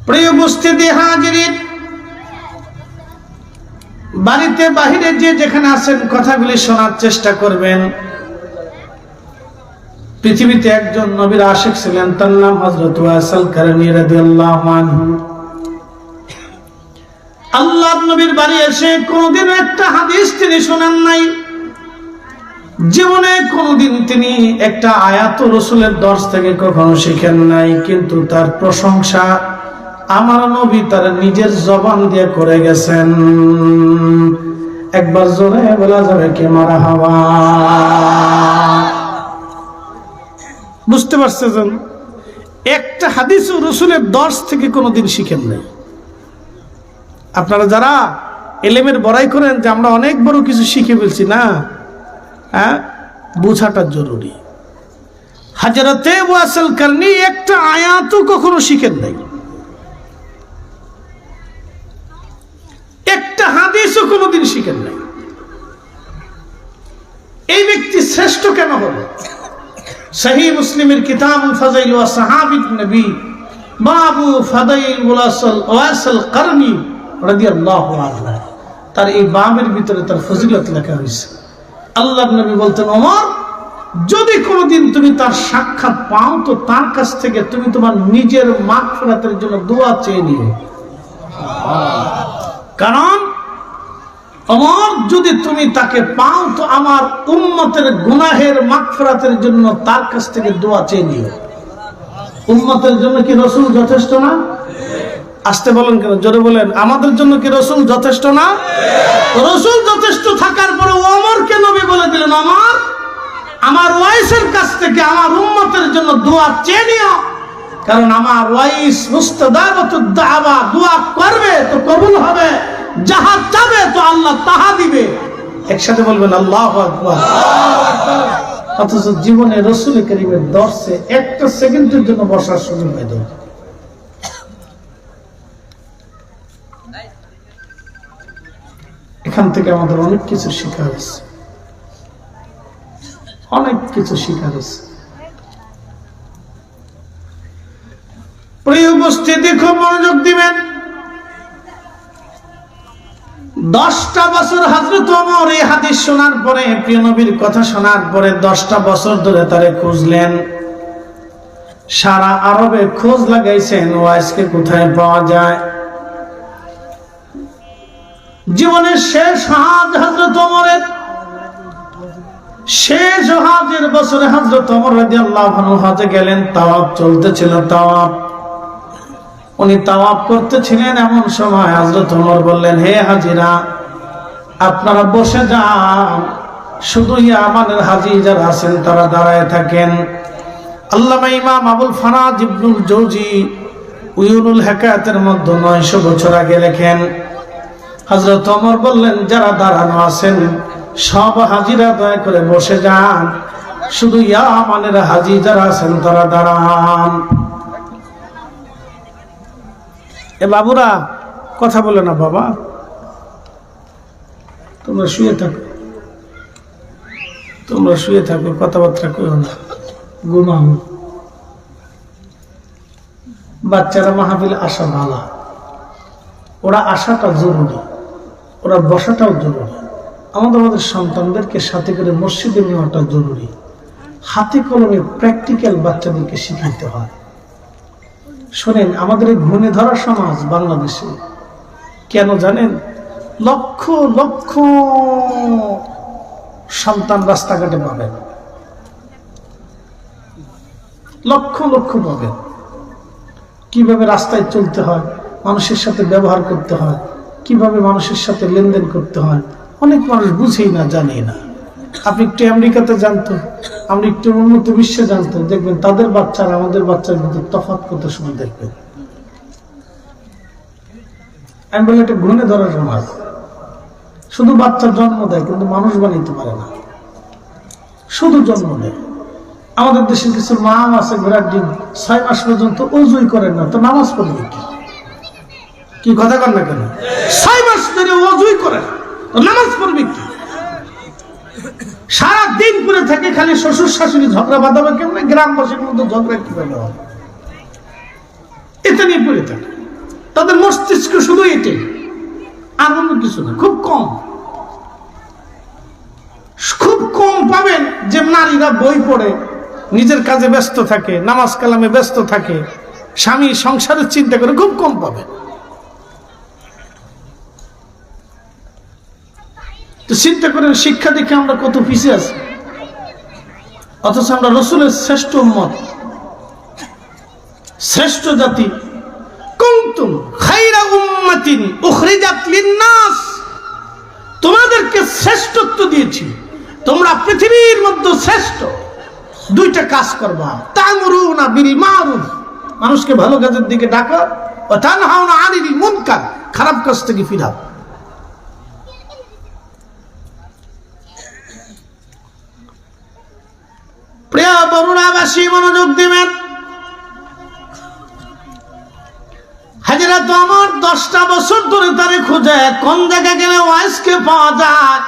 প্রিয় উপস্থিতি হাজিরিন, বাড়িতে বাহিরে যে যেখানে আছেন কথাগুলি শোনার চেষ্টা করবেন। পৃথিবীতে একজন নবীর আশিক ছিলেন, তার নাম হযরত ওয়াসিল কারনী রাদিয়াল্লাহু আনহু। আল্লাহর নবীর বাড়ি এসে কোনদিন একটা হাদিস তিনি শোনেন নাই, জীবনে কোনদিন তিনি একটা আয়াত রাসূলের দর্স থেকে কখনো শিখেন নাই, কিন্তু তার প্রশংসা আমার নবী তার নিজের জবান দিয়ে করে গেছেন। একবার জোরে বলা যাবে কি মারহাবা? বুঝতে পারছেন? একটা হাদিস রাসূলের দর্স থেকে কোনোদিন শিখেন নাই। আপনারা যারা ইলমের বড়াই করেন যে আমরা অনেক বড় কিছু শিখে ফেলছি, না, হ্যাঁ, বোঝাটা জরুরি। হযরতে ওয়াসিল কারনী একটা আয়াতও কখনো শিখেন নাই, একটা হাদিসও কোনোদিন শিখেন নাই। এই ব্যক্তি শ্রেষ্ঠ কেন হলো? সহিহ মুসলিমের কিতাব ফাযাইল ওয়া সাহাবিত নবী বাবু ফাদাইল ওয়াসিল কারনী রাদিয়াল্লাহু আনহু, তার এই বাবের ভিতরে তার ফজিলত লেখা হয়েছে। আল্লাহর নবী বলতেন, ওমর, যদি কোনোদিন তুমি তার সাক্ষাৎ পাও তো তার কাছ থেকে তুমি তোমার নিজের মাগফিরাতের জন্য দোয়া চেয়ে নিও। কারণ ওমর, যদি তুমি তাকে পাও তো আমার উম্মতের গুনাহের মাগফিরাতের জন্য তার কাছ থেকে দোয়া চেয়ে নিও। উম্মতের জন্য কি রাসূল যথেষ্ট না? আসতে বলেন কেন? জোরে বলেন, আমাদের জন্য কি রাসূল যথেষ্ট না? রাসূল যথেষ্ট থাকার পরে ওমরকে নবী বলে দিলেন, ওমর, আমার ওয়াইসের কাছ থেকে আমার উম্মতের জন্য দোয়া চেয়ে নিও, কারণ আমার ওয়াইস মুস্তাজাবাতুদ দাওয়া, দোয়া করবে তো কবুল হবে, যাহা চাবে তো আল্লাহ তাহা দিবে। একসাথে বলবেন আল্লাহু আকবার। অথচ জীবনে রাসূল কারীমের দর্শে একটা সেকেন্ডের জন্য বসার সুযোগ হয় না। এখান থেকে আমাদের অনেক কিছু শেখা হয়েছে, অনেক কিছু শেখা হয়েছে। প্রিয় উপস্থিতি, খুব মনোযোগ দিবেন। 10টা বছর হযরত ওমর এই হাদিস শোনার পরে, প্রিয় নবীর কথা শোনার পরে 10টা বছর ধরে তারে খুঁজলেন, সারা আরবে খোঁজ লাগাইছেন ওয়াইসকে কোথায় পাওয়া যায়। জীবনের শেষ হজ হযরত ওমরের, শেষ হজের বছরে হযরত ওমর রাদিয়াল্লাহু আনহু হজে গেলেন। তাওয়াফ চলতেছিল, তাওয়াফ উনি তাওয়াফ করতেছিলেন। এমন সময় হযরত ওমর বললেন, হে হাজিরা, আপনারা বসে যান, শুধু ইয়ামানের হাজী যারা আছেন তারা দাঁড়ায় থাকেন। আল্লামা ইমাম আবুল ফারাজ ইবনুল জৌজি উয়ুনুল হিকায়াতের মধ্যে 900 বছর আগে লেখেন, হযরত ওমর বললেন, যারা দাঁড়ানো আছেন সব হাজিরা দয়া করে বসে যান, শুধু ইয়ামানের হাজী যারা আছেন তারা দাঁড়ান। এ বাবুরা, কথা বলে না বাবা, তোমরা শুয়ে থাকো, তোমরা শুয়ে থাকো, কথাবার্তা করো না, ঘুমাও। বাচ্চারা মাহফিলে আসা ভালো, ওরা আসাটা জরুরি, ওরা বসাটাও জরুরি। আমাদের সন্তানদেরকে সাথে করে মসজিদে নেওয়াটা জরুরি। হাতে কলমে প্র্যাকটিক্যাল বাচ্চাদেরকে শিখাইতে হয়। শোনেন, আমাদের এই ঘুণে ধরা সমাজ বাংলাদেশে কেন জানেন? লক্ষ লক্ষ সন্তান রাস্তাঘাটে পাবেন, লক্ষ লক্ষ পাবেন। কিভাবে রাস্তায় চলতে হয়, মানুষের সাথে ব্যবহার করতে হয়, কিভাবে মানুষের সাথে লেনদেন করতে হয়, অনেক মানুষ বুঝেই না, জানেই না। আপনি একটু আমেরিকাতে জানতো, আপনি একটু উন্নত বিশ্বে জানতো, দেখবেন তাদের বাচ্চারা আমাদের বাচ্চার মধ্যে তফাৎ কত সময় দেখবেন। আমি বলি, এটা ঘুণে ধরার সমাজ। শুধু বাচ্চার জন্ম দেয় কিন্তু মানুষ বানাইতে পারে না, শুধু জন্ম দেয়। আমাদের দেশে কিছু মা আছে, ঘোড়ার ডিম 6 মাস পর্যন্ত ওযুই করেন না, তো নামাজ পড়বে কি? কথা কর না কেন? 6 মাস ধরে ওযুই করে না, তো নামাজ পড়বে কি? সারা দিন করে থাকে খালি শ্বশুর শাশুড়ি ঝগড়া বাঁধাবে কেমন, গ্রামবাসীর মধ্যে ঝগড়া কিভাবে হবে, এটা নিয়ে পড়ে থাকে। তাদের মস্তিষ্ক শুধু এটাই, আর অন্য কিছু না। খুব কম পাবেন যে নারীরা বই পড়ে নিজের কাজে ব্যস্ত থাকে, নামাজ কালামে ব্যস্ত থাকে, স্বামী সংসারের চিন্তা করে, খুব কম পাবেন। তো চিন্তা করেন, শিক্ষা দেখে আমরা কত পিছিয়ে আছি, অথচ আমরা রসুলের শ্রেষ্ঠ উম্মত, শ্রেষ্ঠ জাতি। কুনতুম খায়রা উম্মাতিন উখরিজাত লিন-নাস, তোমাদেরকে শ্রেষ্ঠত্ব দিয়েছি, তোমরা পৃথিবীর মধ্যে শ্রেষ্ঠ। দুইটা কাজ করবা, তা'মুরুনা বিল মা'রুফ, মানুষকে ভালো কাজের দিকে ডাকো, ওয়া তানহাউনা আনিল মুনকার, খারাপ কাজ থেকে ফিরাও। প্রিয় বরুণাবাসী মনোযোগ দিবেন। হযরত ওমর 10টা বছর ধরে তারে খুঁজে কোন জায়গায় গেলে ওয়াইসকে পাওয়া যায়।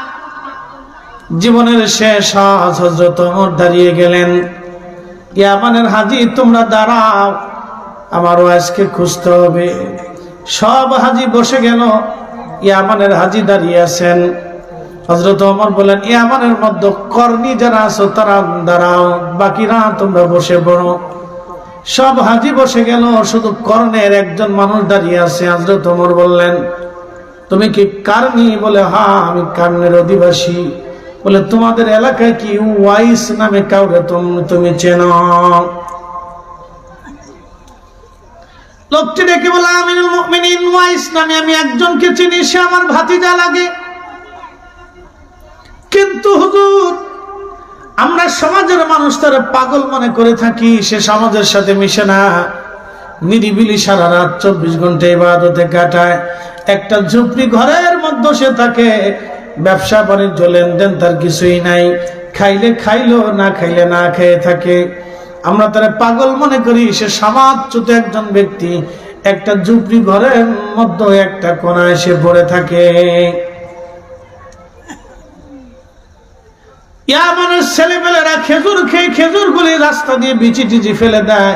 জীবনের শেষ হযরত ওমর দাঁড়িয়ে গেলেন, ইয়ামানের হাজী তোমরা দাঁড়াও, আমার ওয়াইসকে খুঁজতে হবে। সব হাজী বসে গেল, ইয়ামানের হাজী দাঁড়িয়ে আছেন। হযরত ওমর বলেন, ইয়ামানের মধ্যে কর্ণী যারা আছো তারা দাঁড়াও, বাকিরা তোমরা বসে পড়ো। সব হাজী বসে গেল, শুধু কর্ণের একজন মানুষ দাঁড়িয়ে আছে। হযরত ওমর বললেন, তুমি কি কার্নি? বলে, হ্যাঁ আমি কার্নের অধিবাসী। বলে, তোমাদের এলাকায় কি ওয়াইস নামে কাউকে তুমি চেনো? লোকটি ডেকে বলে, আমিরুল মুমিনিন ওয়াইস নামে আমি একজনকে চিনি, সে আমার ভাতিজা লাগে। কিন্তু হুজুর, আমরা সমাজের মানুষ তারা পাগল মনে করে থাকি, সে সমাজের সাথে মিশে না, নিরিবিলি সারা রাত 24 ঘন্টা ইবাদতে কাটায়, একটা ঝুপড়ি ঘরের মধ্যে সে থাকে, ব্যবসা বাণিজ্য লেনদেন তার কিছুই নাই, খাইলে খাইলো, না খাইলে না খেয়ে থাকে। আমরা তারা পাগল মনে করি, সে সমাজচ্যুত একজন ব্যক্তি, একটা ঝুপড়ি ঘরের মধ্যে একটা কোনায় সে পড়ে থাকে। ইয়ামানের ছেলেপেলেরা খেজুর খেয়ে খেজুরগুলি রাস্তা দিয়ে বিচি টিচি ফেলে দেয়,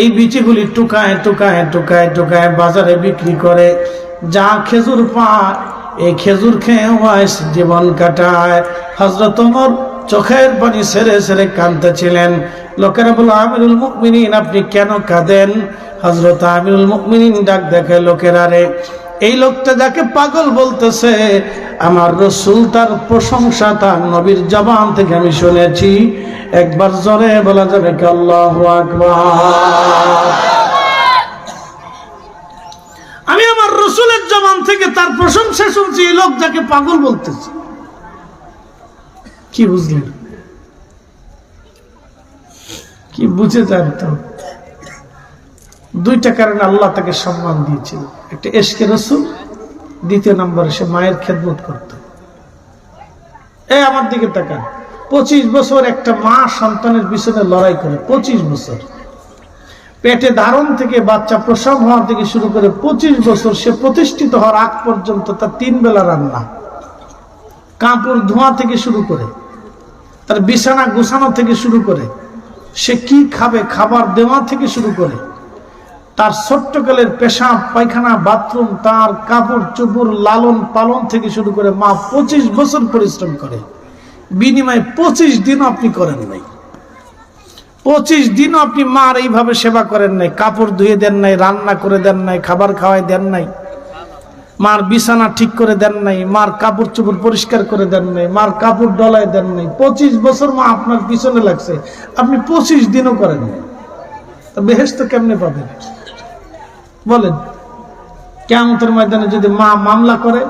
এই বিচিগুলি টুকায় টুকায় টুকায় টুকায় বাজারে বিক্রি করে, যা খেজুর পায় এই খেজুর খেয়ে ওয়াইস জীবন কাটায়। হযরত ওমর চোখের পানি ছেড়ে ছেড়ে কাঁদতেছিলেন। লোকেরা বলল, আমিরুল মুমিনিন আপনি কেন কাঁদেন? হযরত আমিরুল মুমিনিন ডাক দেখে, লোকেরা রে, এই লোকটা যাকে পাগল বলতেছে, আমার রাসূল তার প্রশংসা তার নবীর জবান থেকে আমি শুনেছি। একবার জোরে বলা যাবে কি আল্লাহু আকবার? আমি আমার রাসূলের জবান থেকে তার প্রশংসা শুনছি, এই লোক যাকে পাগল বলতেছে। কি বুঝলেন? কি বুঝে জানতো? দুইটা কারণে আল্লাহ তাকে সম্মান দিয়েছিল, একটা ইশকে রাসূল, দ্বিতীয় নম্বরে সে মায়ের খেদমত করত। এই আমার দিকে তাকান, 25 বছর একটা মা সন্তানের পিছনে লড়াই করে, 25 বছর পেটে ধারণ থেকে বাচ্চা প্রসব হওয়ার থেকে শুরু করে 25 বছর সে প্রতিষ্ঠিত হওয়ার আগ পর্যন্ত তার 3 বেলা রান্না, কাপড় ধোয়া থেকে শুরু করে, তার বিছানা গোছানো থেকে শুরু করে, সে কি খাবে খাবার দেওয়া থেকে শুরু করে, তার ছোট্টকালের পেশাব পায়খানা বাথরুম, তার কাপড় চোপড় লালন পালন থেকে শুরু করে মা 25 বছর পরিশ্রম করে, বিনিময়ে 25 দিনও আপনি করেন নাই। 25 দিনও আপনি মার এইভাবে সেবা করেন নাই, কাপড় ধুয়ে দেন নাই, রান্না করে দেন নাই, খাবার খাওয়াই দেন নাই, মার বিছানা ঠিক করে দেন নাই, মার কাপড় চোপড় পরিষ্কার করে দেন নাই, মার কাপড় ডলায় দেন নাই। 25 বছর মা আপনার পিছনে লাগছে, আপনি 25 দিনও করেন নাই। বেহেশত কেমনে পাবেন বলেন? কিয়ামতের ময়দানে যদি মা মামলা করে,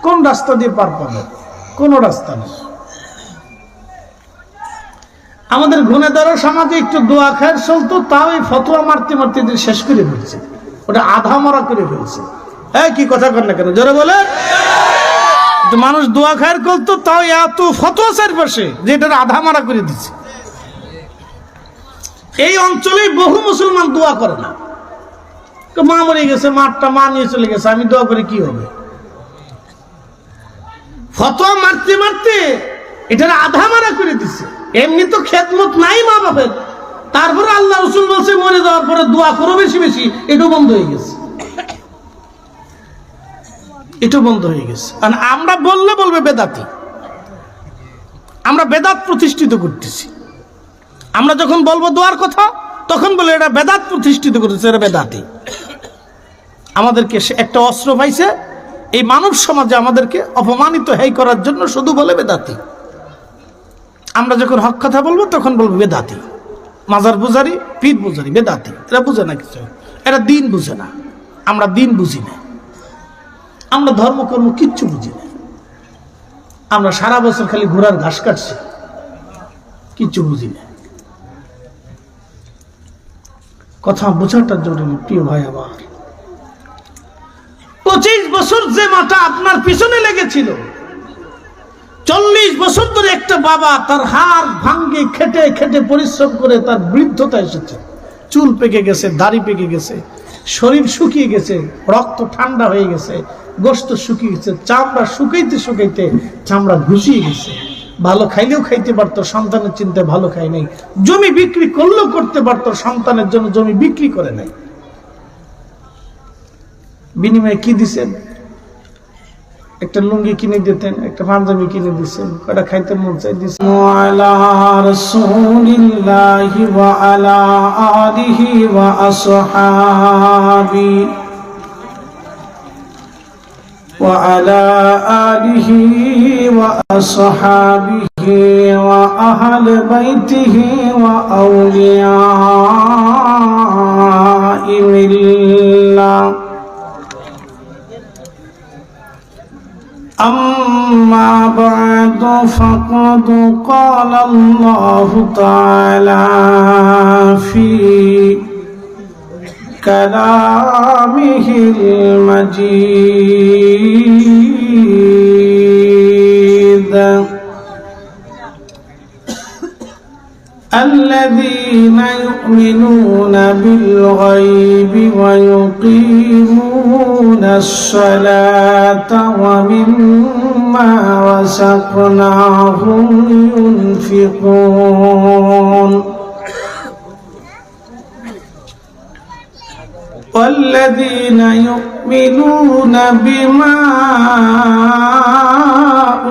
কোন রাস্তা দিয়ে পার পাবে? কোন রাস্তা নেই। আমাদের গুণেদার সমাজে একটু দোয়া খায়ের চলতো, তাও এই ফতোয়া মারতে মারতে শেষ করে ফেলছে, ওটা আধা মরা করে ফেলছে। হ্যাঁ, কি কথা কর না কেন, জোরে বলে। মানুষ দোয়া খায়ের করতো, তাও এত ফতোয়া চারপাশে যে এটা আধা মারা করে দিচ্ছে। এই অঞ্চলে বহু মুসলমান দোয়া করে না, মা মরে গেছে, মাঠটা মা নিয়ে চলে গেছে, আমি দোয়া করে কি হবে? ফতোয়া মারতে মারতে এটা আধা মারা করে দিচ্ছে। এমনি তো খেদমত নাই মা বাপের, তারপরে আল্লাহ রাসূল বলছে মরে যাওয়ার পরে দোয়া করো বেশি বেশি, এটাও বন্ধ হয়ে গেছে। এটা বন্ধ হয়ে গেছে। আর আমরা বললে বলবে বেদাতি, আমরা বেদাত প্রতিষ্ঠিত করতেছি। আমরা যখন বলবো দোয়ার কথা তখন বলে এটা বেদাত প্রতিষ্ঠিত করতেছে, এটা বেদাতি। আমাদেরকে সে একটা অস্ত্র পাইছে এই মানব সমাজে আমাদেরকে অপমানিত হেয় করার জন্য, শুধু বলে বেদাতি। আমরা যখন হক কথা বলবো তখন বলবো বেদাতি, মাজার পূজারি, পীর পূজারি, বেদাতি। এরা বুঝে না কিছু, এরা দিন বুঝে না। আমরা দিন বুঝি না, আমরা ধর্মকর্ম কিচ্ছু বুঝি না। আমরা সারা বছর খালি ঘোড়ার ঘাস কাটছি, কিচ্ছু বুঝি না। কথা বোঝাটা জরুরি প্রিয় ভাই আমার। 25 বছর যে মাটা আপনার পিছনে লেগেছিল, 40 বছর ধরে একটা বাবা তার হাড় ভাঙ্গে খেটে খেটে পরিশ্রম করে তার বৃদ্ধতা এসেছে, চুল পেকে গেছে, দাড়ি পেকে গেছে, শরীর শুকিয়ে গেছে, রক্ত ঠান্ডা হয়ে গেছে, গোশত শুকিয়ে গেছে, চামড়া শুকাইতে শুকাইতে চামড়া ঘুষিয়ে গেছে। ভালো খাইলেও খাইতে পারতো, সন্তানের চিন্তায় ভালো খাই নাই। জমি বিক্রি করলেও করতে পারতো, সন্তানের জন্য জমি বিক্রি করে নাই। বিনিময়ে কি দিছেন? একটা লুঙ্গি কিনে দিতেন, একটা পাঞ্জাবি কিনে দিচ্ছেন, কটা খাইতে মন চাই দিচ্ছেন। ওয়ালা রাসূলিল্লাহি ওয়া আলা আলিহি ওয়া আসহাবি ওয়া আলা আলিহি ওয়া আসহাবিহি ওয়া আহলি বাইতিহি ওয়া আউলিয়াই মিল্লাহ। أما بعد فقد قال الله تعالى في كلامه المجيد: الذين يؤمنون بالغيب ويقيمون الصلاة ومما رزقناهم ينفقون والذين يؤمنون بما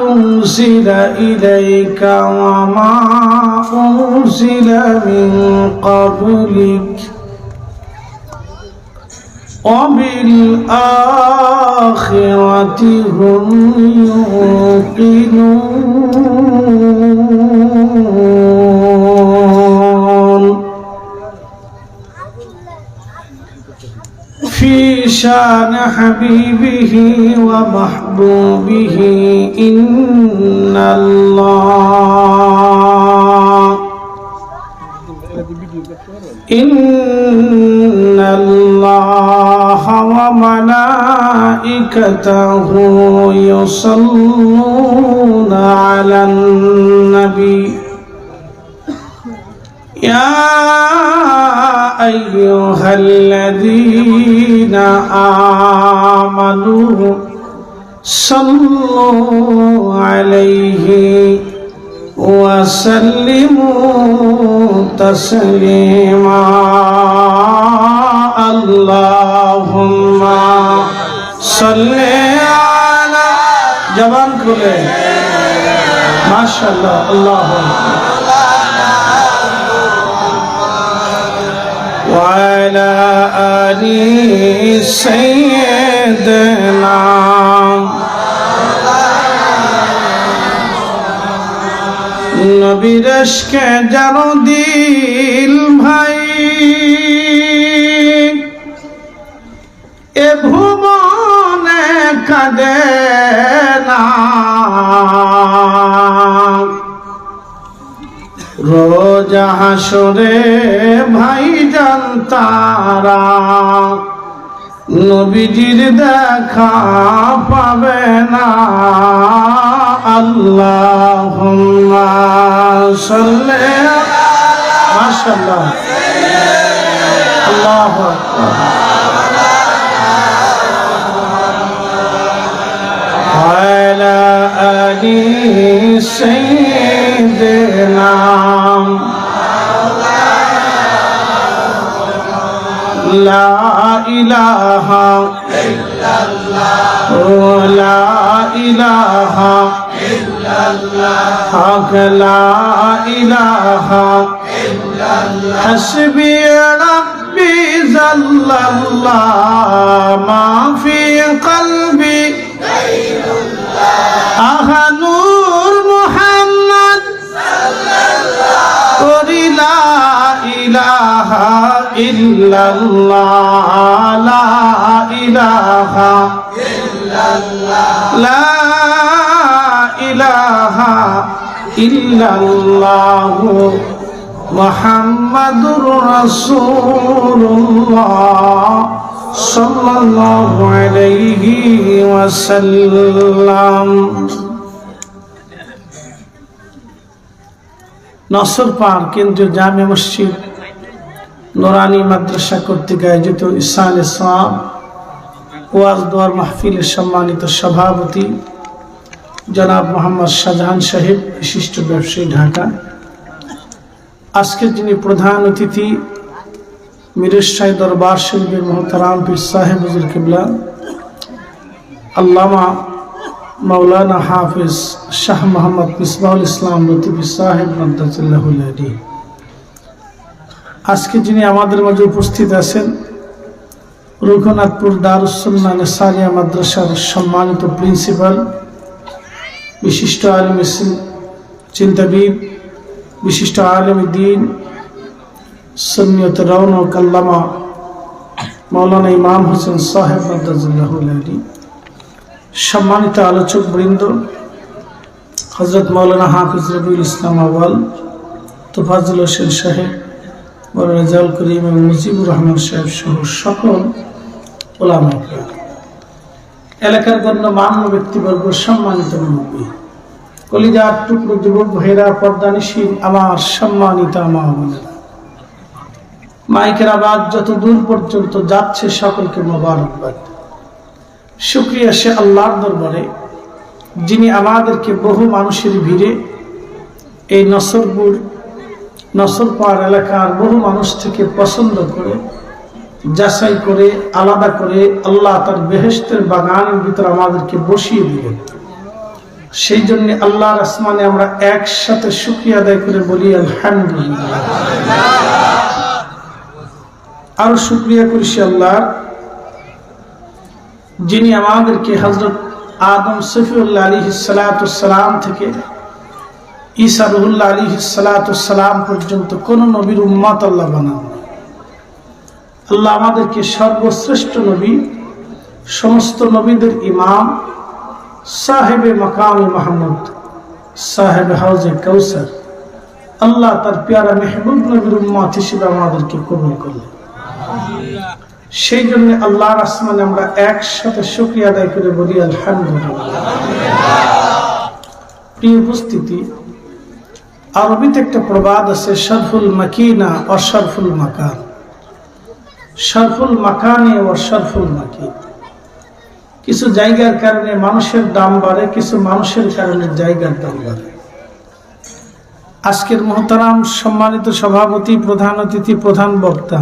أنزل إليك وما أنزل من قبلك وبالآخرة هم يوقنون. في شان حبيبه ومحبوبه إن الله وملائكته يصلون على النبي يا أيها الذين آمنوا صلوا عليه وسلموا تسليما. اللهم صل على جوان كله ما شاء الله. اللهم وعلى آل سيدنا নবীর ইশকে যার দিল ভাই এ ভুবনে কাঁদে না। রোজ হাসরে ভাইজান তারা নবীজির দেখা পাবে না। আল্লাহুম্মা সাল্লি মাশাআল্লাহ আল্লাহু আকবার আলা আলি সাইয়্যিদিনা লা ইলাহা ইল্লাল্লাহ লা ইলাহা ইল্লাল্লাহ লা ইলাহা ইল্লাল্লাহ হাসবি রাব্বি জাল্লাল্লাহ মা ফি কলবি গায়রুল্লাহ আহা নূর মুহাম্মদ সাল্লাল্লাহু লা ইলাহা ইল্লাল্লাহ লা ইলাহা ইল্লাল্লাহ লা ইলাহা ইল্লাল্লাহ মুহাম্মাদুর রাসূলুল্লাহ সাল্লাল্লাহু আলাইহি ওয়াসাল্লাম। নসরপাড় কেন্দ্রীয় জামে মসজিদ নুরানি মাদ্রাসা কর্তৃক আয়োজিত ইসালে সওয়াব ওয়াজ দোয়ার মাহফিলের সম্মানিত সভাপতি জনাব মোহাম্মদ শাহজাহান সাহেব, বিশিষ্ট ব্যবসায়ী, ঢাকা। আজকের যিনি প্রধান অতিথি মিরশাহী দরবার শরীফের মোহতারাম পীর সাহেব হুজুর কিবলা আল্লামা মাওলানা হাফিজ শাহ মোহাম্মদ মিসবাহুল ইসলাম লতিফি সাহেব মাদ্দাতুল্লাহুল আলী। আজকে যিনি আমাদের মাঝে উপস্থিত আছেন রঘুনাথপুর দারুস সুন্নাহ নেসারিয়া মাদ্রাসার সম্মানিত প্রিন্সিপাল, বিশিষ্ট আলেম চিন্তাবিদ, বিশিষ্ট আলেম দ্বীন, সুন্নিয়ত রওনক আল্লামা মাওলানা ইমাম হোসেন সাহেব মাদ্দাতুল্লাহুল আলী, সম্মানিত আলোচক বৃন্দ, হযরত মাওলানা হাফিজ রবিউল ইসলাম আউয়াল, তোফাজ্জল হোসেন সাহেব, বড় রেজাউল করিম এবং মুজিবুর রহমান সাহেব সহ সকল ওলামা কিরাম, এলাকার গণ্যমান্য ব্যক্তিবর্গ, সম্মানিত মুরব্বী, কলিজার টুকরো যুবক ভাইরা, পর্দানিশীল আমার সম্মানিত মা বোনেরা, মাইকের আওয়াজ যত দূর পর্যন্ত যাচ্ছে সকলকে মোবারকবাদ। শুকরিয়া সে আল্লাহর দরবারে যিনি আমাদেরকে বহু মানুষের ভিড়ে এই নসরপাড় এলাকার বহু মানুষ থেকে পছন্দ করে, যাচাই করে, আলাদা করে আল্লাহ তার বেহেশতের বাগানের ভিতর আমাদেরকে বসিয়ে দিলেন। সেই জন্য আল্লাহর আসমানে আমরা একসাথে শুকরিয়া আদায় করে বলি আলহামদুলিল্লাহ। আরো শুকরিয়া করি সে আল্লাহর যিনি আমাদেরকে হযরত আদম সফিউল্লাহ আলাইহিস সালাতুস সালাম থেকে ঈসা রুহুল্লাহ আলাইহিস সালাতুস সালাম পর্যন্ত কোন নবীর উম্মত আল্লাহ বানান। আল্লাহ আমাদেরকে সর্বশ্রেষ্ঠ নবী, সমস্ত নবীদের ইমাম, সাহেবে মাকামে মাহমুদ, সাহেবে হাউজে কাউসার, আল্লাহ তার পেয়ারা মেহবুব নবীর উম্মত হিসেবে আমাদেরকে কবুল করলেন। সেই জন্য আল্লাহর আসমানে আমরা একসাথে শুকরিয়া আদায় করে বলি আলহামদুলিল্লাহ। প্রিয় উপস্থিতি, আরবিতে একটা প্রবাদ আছে, শরফুল মাকিনা ও শরফুল মাকান, শরফুল মাকানে ও শরফুল মাকিন। কিছু জায়গার কারণে মানুষের দাম বাড়ে, কিছু মানুষের কারণে জায়গার দাম বাড়ে। আজকের মোহতারাম সম্মানিত সভাপতি, প্রধান অতিথি, প্রধান বক্তা,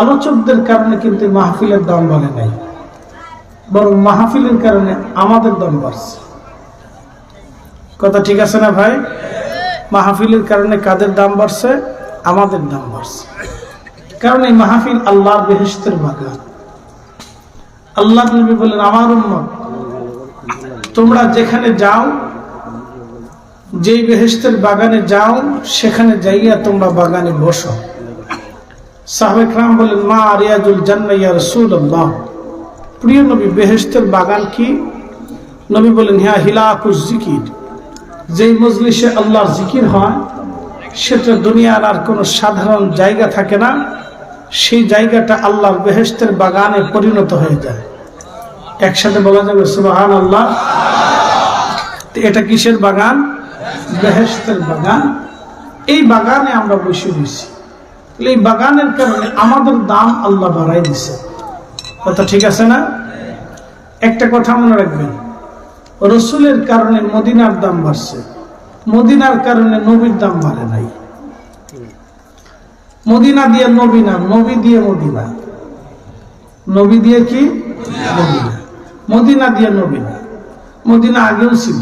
আলোচকদের কারণে কিন্তু মাহফিলের দাম বাড়ে নাই, বরং মাহফিলের কারণে আমাদের দাম বাড়ছে। কথা ঠিক আছে না ভাই? মাহফিলের কারণে কাদের দাম বাড়ছে? আমাদের দাম বাড়ছে। কারণ এই মাহফিল আল্লাহর বেহেশতের বাগান। আল্লাহ নবী বলেন, আমার উম্মত তোমরা যেখানে যাও, যেই বেহেশতের বাগানে যাও, সেখানে যাইয়া তোমরা বাগানে বসো। সাহাবায়ে কেরাম বলেন, মা রিয়াজুল জান্নাহ ইয়া রাসূলুল্লাহ, প্রিয় নবী বেহেশতের বাগান কি? নবী বলেন, হ্যাঁ, হিলাকুজ জিকির, যেই মজলিসে আল্লাহর জিকির হয় সেটা দুনিয়ার আর কোনো সাধারণ জায়গা থাকে না, সেই জায়গাটা আল্লাহর বেহেশতের বাগানে পরিণত হয়ে যায়। একসাথে বলা যাবে সুবহানাল্লাহ। এটা কিসের বাগান? বেহেশতের বাগান। এই বাগানে আমরা বসে রয়েছি, এই বাগানের কারণে আমাদের দাম আল্লাহ বাড়াই দিছে। কথা ঠিক আছে না? একটা কথা মনে রাখবেন, রসুলের কারণে মদিনার দাম বাড়ছে, মদিনার কারণে নবীর দাম বাড়ে নাই। মদিনা দিয়ে নবী না, নবী দিয়ে মদিনা। নবী দিয়ে কি? মদিনা। মদিনা দিয়ে নবী না। মদিনা আগেও ছিল,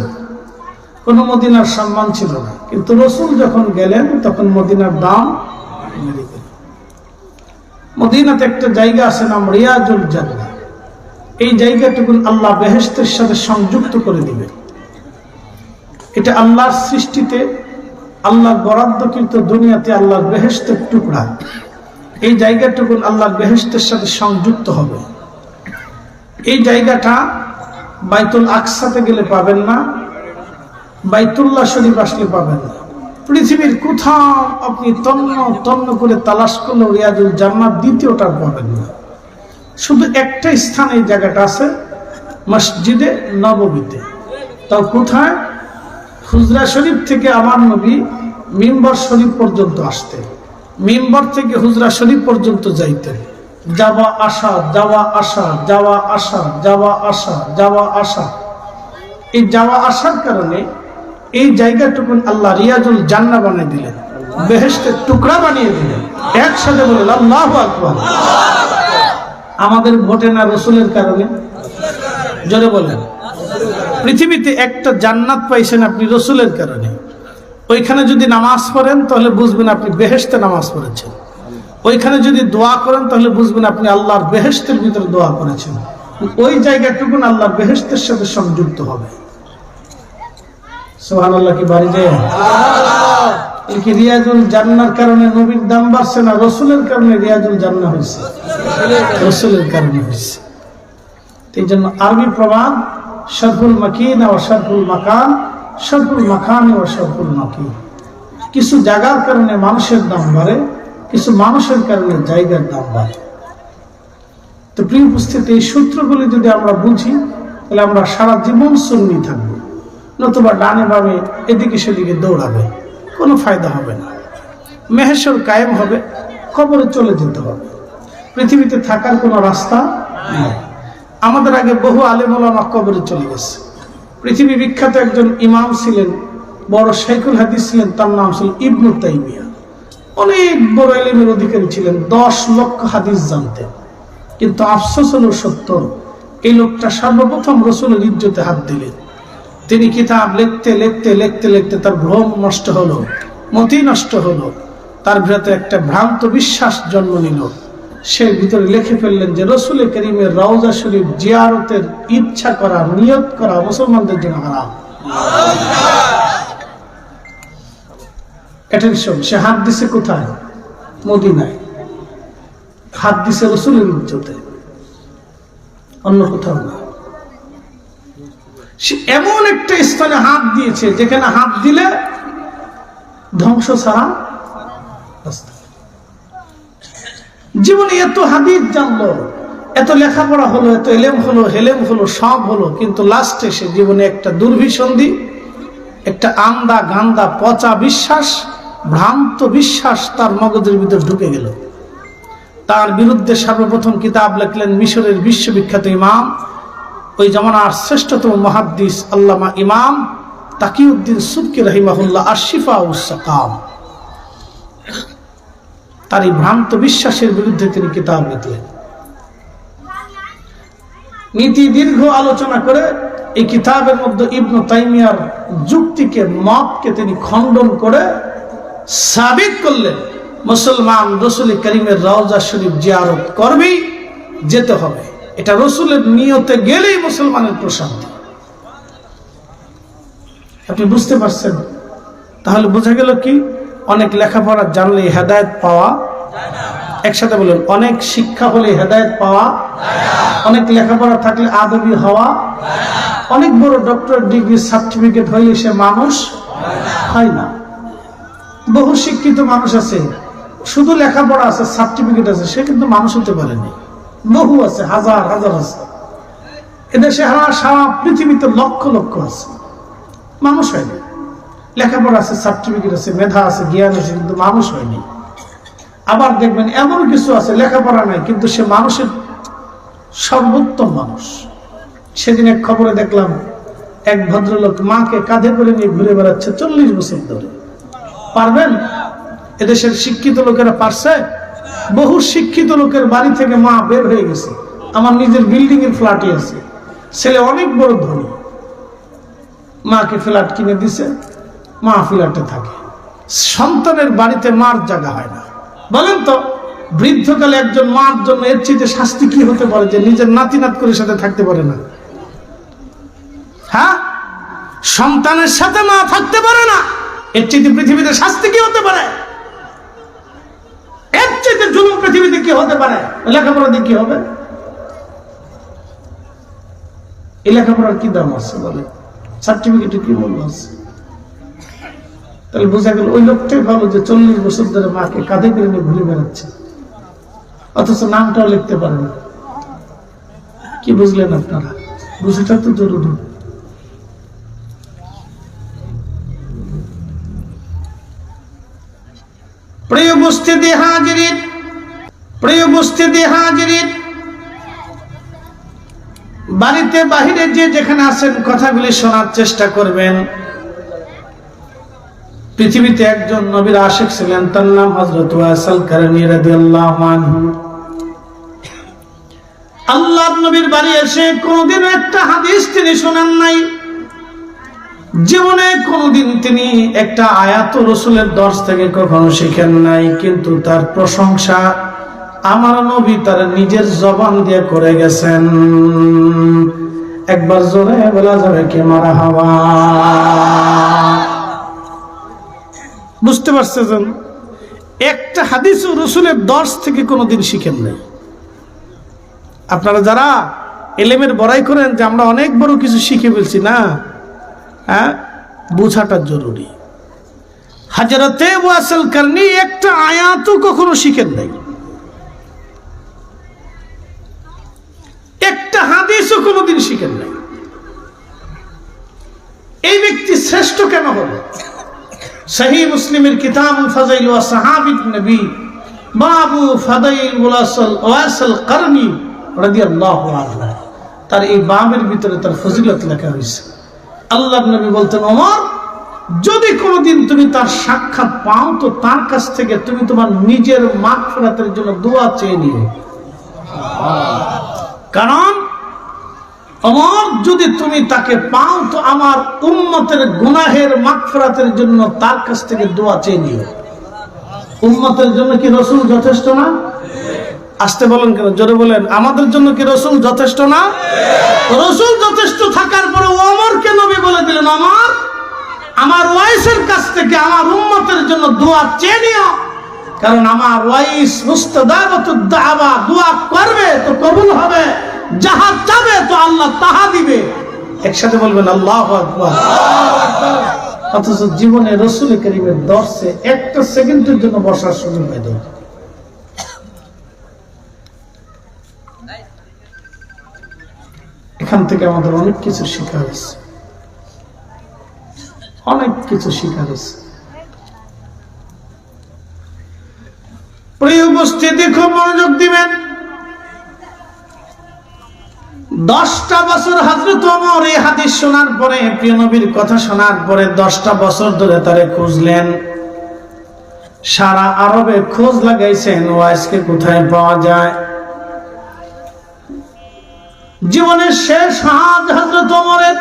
কোন মদিনার সম্মান ছিল না, কিন্তু রসুল যখন গেলেন তখন মদিনার দাম বেড়ে গেল। মদিনাতে একটা জায়গা আছে নাম রিয়াজুল জান্নাহ। এই জায়গাটুকু আল্লাহ বেহেশতের সাথে সংযুক্ত করে দিবে। এটা আল্লাহর সৃষ্টিতে, আল্লাহর বরাদ্দকৃত দুনিয়াতে আল্লাহর বেহেশতের টুকরা। এই জায়গাটুকু আল্লাহর বেহেশতের সাথে সংযুক্ত হবে। এই জায়গাটা বাইতুল আকসাতে গেলে পাবেন না, বাইতুল্লাহ শরীফ আসলে পাবেন না। পৃথিবীর কোথাও আপনি তন্ন করে তালাশ করলেও রিয়াজুল জান্নাত দ্বিতীয়টা পাবেন না। শুধু একটা স্থান এই জায়গাটা আছে, মসজিদে নববীতে। তাও কোথায়? হুজরা শরীফ থেকে আমার নবী মিম্বর শরীফ পর্যন্ত আসতেন, মিম্বর থেকে হুজরা শরীফ পর্যন্ত যাইতেন। যাওয়া আসা, যাওয়া আসা, যাওয়া আসা, যাওয়া আসা, যাওয়া আসা। এই যাওয়া আসার কারণে এই জায়গাটুকুন আল্লাহ রিয়াজুল জান্নাহ বানিয়ে দিলেন, বেহেশতের টুকরা বানিয়ে দিলেন। একসাথে বলেন আল্লাহু আকবার। আমাদের ভোটে না রসুলের কারণে? জোরে বলেন। পৃথিবীতে একটা জান্নাত পাইছেন আপনি রসুলের কারণে। ওইখানে যদি নামাজ পড়েন তাহলে বুঝবেন আপনি বেহেশতে নামাজ পড়েছেন। ওইখানে যদি দোয়া করেন তাহলে বুঝবেন আপনি আল্লাহর বেহেশতের ভিতরে দোয়া করেছেন। ওই জায়গাটুকুন আল্লাহর বেহেশতের সাথে সংযুক্ত হবে। সুবহানাল্লাহ কি বাড়ি যায়? এই কি রিয়াজুল জান্নাহর কারণে নবীর দাম বাড়ছে না রসুলের কারণে রিয়াজুল জান্নাহ হয়েছে? রসুলের কারণে হয়েছে। এই জন্য আরবি প্রবাদ শরফুল মাকিন ও শরফুল মাকান, শরফুল মাকান ও শরফুল মাকিন। কিছু জায়গার কারণে মানুষের দাম বাড়ে, কিছু মানুষের কারণে জায়গার দাম বাড়ে। তো প্রিয় উপস্থিতি, এই সূত্রগুলি যদি আমরা বুঝি তাহলে আমরা সারা জীবন সুন্নি থাকবো, নতুবা ডানে বামে এদিকে সেদিকে দৌড়াবে, কোনো ফায়দা হবে না। মেহেশর কায়েম হবে, কবরে চলে যেতে হবে, পৃথিবীতে থাকার কোনো রাস্তা নেই। আমাদের আগে বহু আলেম ওলামা কবরে চলে গেছে। পৃথিবী বিখ্যাত একজন ইমাম ছিলেন, বড় শাইখুল হাদিস ছিলেন, তার নাম ছিল ইবনু তাইমিয়া। অনেক বড় ইলমের অধিকারী ছিলেন, 10 লক্ষ হাদিস জানতেন। কিন্তু আফসোস হলো সত্য, এই লোকটা সর্বপ্রথম রসুলের ইজ্জতে হাত দিলেন। তিনি কিতাব লিখতে লিখতে লিখতে লিখতে তার ভ্রম নষ্ট হলো, মতি নষ্ট হলো, তার ভিতরে একটা ভ্রান্ত বিশ্বাস জন্ম নিল। সে ভিতরে লিখে ফেললেন যে রসুল করিমের রওজা শরীফ জিয়ারতের ইচ্ছা করা, নিয়ত করা মুসলমানদের জন্য হারাম। অ্যাটেনশন, সে হাত দিছে কোথায়? মদিনায়। হাত দিছে রসুলের ইজ্জতে, অন্য কোথাও না। সে এমন একটা স্থানে হাত দিয়েছে যেখানে হাত দিলে ধ্বংস ছাড়া রাস্তা। জীবনে এত হাদিস জানলো, এত লেখাপড়া হলো, এত এলেম হলো, হেলেম হলো, সব হলো, কিন্তু লাস্টে সে জীবনে একটা দুর্ভিসন্ধি, একটা আন্দা গান্দা পচা বিশ্বাস, ভ্রান্ত বিশ্বাস তার মগজের ভিতর ঢুকে গেল। তার বিরুদ্ধে সর্বপ্রথম কিতাব লিখলেন মিশরের বিশ্ববিখ্যাত ইমাম, ওই জামানার শ্রেষ্ঠতম মুহাদ্দিস আল্লামা ইমাম তাকিউদ্দিন সুবকি রাহিমাহুল্লাহ আশ-শিফা ওয়াস সাকাম। তার এই ভ্রান্ত বিশ্বাসের বিরুদ্ধে তিনি কিতাব লিখলেন। নীতি দীর্ঘ আলোচনা করে এই কিতাবের মধ্যে ইবনু তাইমিয়ার যুক্তিকে, মতকে তিনি খণ্ডন করে সাবিত করলেন মুসলমান রসুল করিমের রওজা শরীফ জিয়ারত করবেই, যেতে হবে। এটা রসুলের নিয়তে গেলেই মুসলমানের প্রশান্তি। আপনি বুঝতে পারছেন? তাহলে বোঝা গেল কি, অনেক লেখাপড়া জানলে হেদায়েত পাওয়া যায় না। একসাথে বলেন, অনেক শিক্ষা হলে হেদায়েত পাওয়া যায় না। অনেক লেখাপড়া থাকলে আদবি হওয়া যায় না। অনেক বড় ডক্টর ডিগ্রি সার্টিফিকেট হইলে সে মানুষ হয় না। বহু শিক্ষিত মানুষ আছে, শুধু লেখাপড়া আছে, সার্টিফিকেট আছে, সে কিন্তু মানুষ হতে পারেনি। বহু আছে, হাজার হাজার আছে। এদেশে সারা পৃথিবীতে লক্ষ লক্ষ আছে, মানুষ হয়নি। লেখাপড়া আছে, সার্টিফিকেট আছে, মেধা আছে, জ্ঞান আছে, কিন্তু মানুষ হয়নি। আবার দেখবেন এমন কিছু আছে লেখাপড়া নাই, কিন্তু সে মানুষের সর্বোত্তম মানুষ। সেদিন এক খবরে দেখলাম এক ভদ্রলোক মাকে কাঁধে করে নিয়ে ঘুরে বেড়াচ্ছে 40 বছর ধরে। পারবেন? এদেশের শিক্ষিত লোকেরা পারছে? বহু শিক্ষিত লোকের বাড়ি থেকে মা বের হয়ে গেছে, আমার নিজের বিল্ডিং এর ফ্ল্যাটই আছে, ছেলে অনেক বড় ধনী, মাকে ফ্ল্যাট কিনে দিছে, মা ফ্ল্যাটে থাকে, সন্তানের বাড়িতে মার জায়গা হয় না। বলেন তো বৃদ্ধকালে একজন মার জন্য এর চেয়ে শাস্তি কি হতে পারে যে নিজের নাতি নাত করে সাথে থাকতে পারে না? হ্যাঁ, সন্তানের সাথে মা থাকতে পারে না, এর চেয়ে পৃথিবীতে শাস্তি কি হতে পারে? এর চেয়ে জুলুম পৃথিবীতে কি হতে পারে? লেখাপড়া দিয়ে কি হবে? এই লেখাপড়ার কি দাম আছে বলে? সার্টিফিকেটে কি মূল্য আছে? তাহলে বোঝা গেল ওই লোকটাই ভালো যে 40 বছর ধরে মাকে কাঁধে করে নিয়ে ঘুরে বেড়াচ্ছে, অথচ নামটাও লিখতে পারে না। কি বুঝলেন আপনারা? বুঝাটা তো জরুরি। প্রিয় উপস্থিতি হাজিরিন, প্রিয় উপস্থিতি হাজিরিন, বাড়িতে বাহিরে যে যেখানে আছেন কথাগুলি শোনার চেষ্টা করবেন। পৃথিবীতে একজন নবীর আশিক ছিলেন, তার নাম হযরত ওয়াসিল কারনী রাদিয়াল্লাহু আনহু। আল্লাহর নবীর বাড়ি এসে কোনদিন একটা হাদিস তিনি শোনেন নাই, জীবনে কোনদিন তিনি একটা আয়াত রাসূলের দর্স থেকে কখনো শিখেন নাই, কিন্তু তার প্রশংসা আমার নবী তার নিজের জবান দিয়ে করে গেছেন। একবার জোরে বলা যাবে কি মারহাবা? বুঝতে পারছেন? একটা হাদিসও রাসূলের দর্স থেকে কোনোদিন শিখেন নাই। আপনারা যারা এলেমের বড়াই করেন যে আমরা অনেক বড় কিছু শিখে ফেলছি, না, হ্যাঁ, বোঝাটা জরুরি। হযরতে ওয়াসিল কারনী একটা আয়াতও কখনো শিখেন নাই, একটা হাদিসও কোনোদিন শিখেন নাই। এই ব্যক্তি শ্রেষ্ঠ কেন হলো? সহিহ মুসলিমের কিতাব ফাযাইল ওয়া সাহাবী নবী বাবু ফাদাইল ওয়াসিল কারনী রাদিয়াল্লাহু আনহু, তার এই বাবের ভিতরে তার ফজিলত লেখা হয়েছে। আল্লাহর নবী বলতেন, ওমর, যদি কোনোদিন তুমি তার সাক্ষাৎ পাও তো তার কাছ থেকে তুমি তোমার নিজের মাগফিরাতের জন্য দোয়া চেয়ে নিও। কারণ ওমর, যদি তুমি তাকে পাও তো আমার উম্মতের গুনাহের মাগফিরাতের জন্য তার কাছ থেকে দোয়া চেয়ে নিও। উম্মতের জন্য কি রাসূল যথেষ্ট না? আসতে বলেন কেন? জোরে বলেন, আমাদের জন্য কি রাসূল যথেষ্ট না? রাসূল যথেষ্ট থাকার পরে ওমরকে নবী বলে দিলেন, ওমর, আমার ওয়াইসের কাছ থেকে আমার উম্মতের জন্য দোয়া চেয়ে নিও, কারণ আমার ওয়াইস মুস্তাজাবাতুদ দাওয়া, দোয়া করবে তো কবুল হবে, যাহা চাবে তো আল্লাহ তাহা দিবে। একসাথে বলবেন আল্লাহু আকবার। অথচ জীবনে রাসূল কারীমের দর্শে একটা সেকেন্ডের জন্য বসার সুযোগ পাই না। এখান থেকে আমাদের অনেক কিছু শেখা হয়েছে, অনেক কিছু শেখা হয়েছে। প্রিয় উপস্থিতি, খুব মনোযোগ দিবেন। 10টা বছর হযরত ওমর এই হাদিস শোনার পরে, প্রিয় নবীর কথা শোনার পরে 10টা বছর ধরে তারে খুঁজলেন, সারা আরবে খোঁজ লাগাইছেন ওয়াইসকে কোথায় পাওয়া যায়। জীবনের শেষ হজ হযরত ওমরের,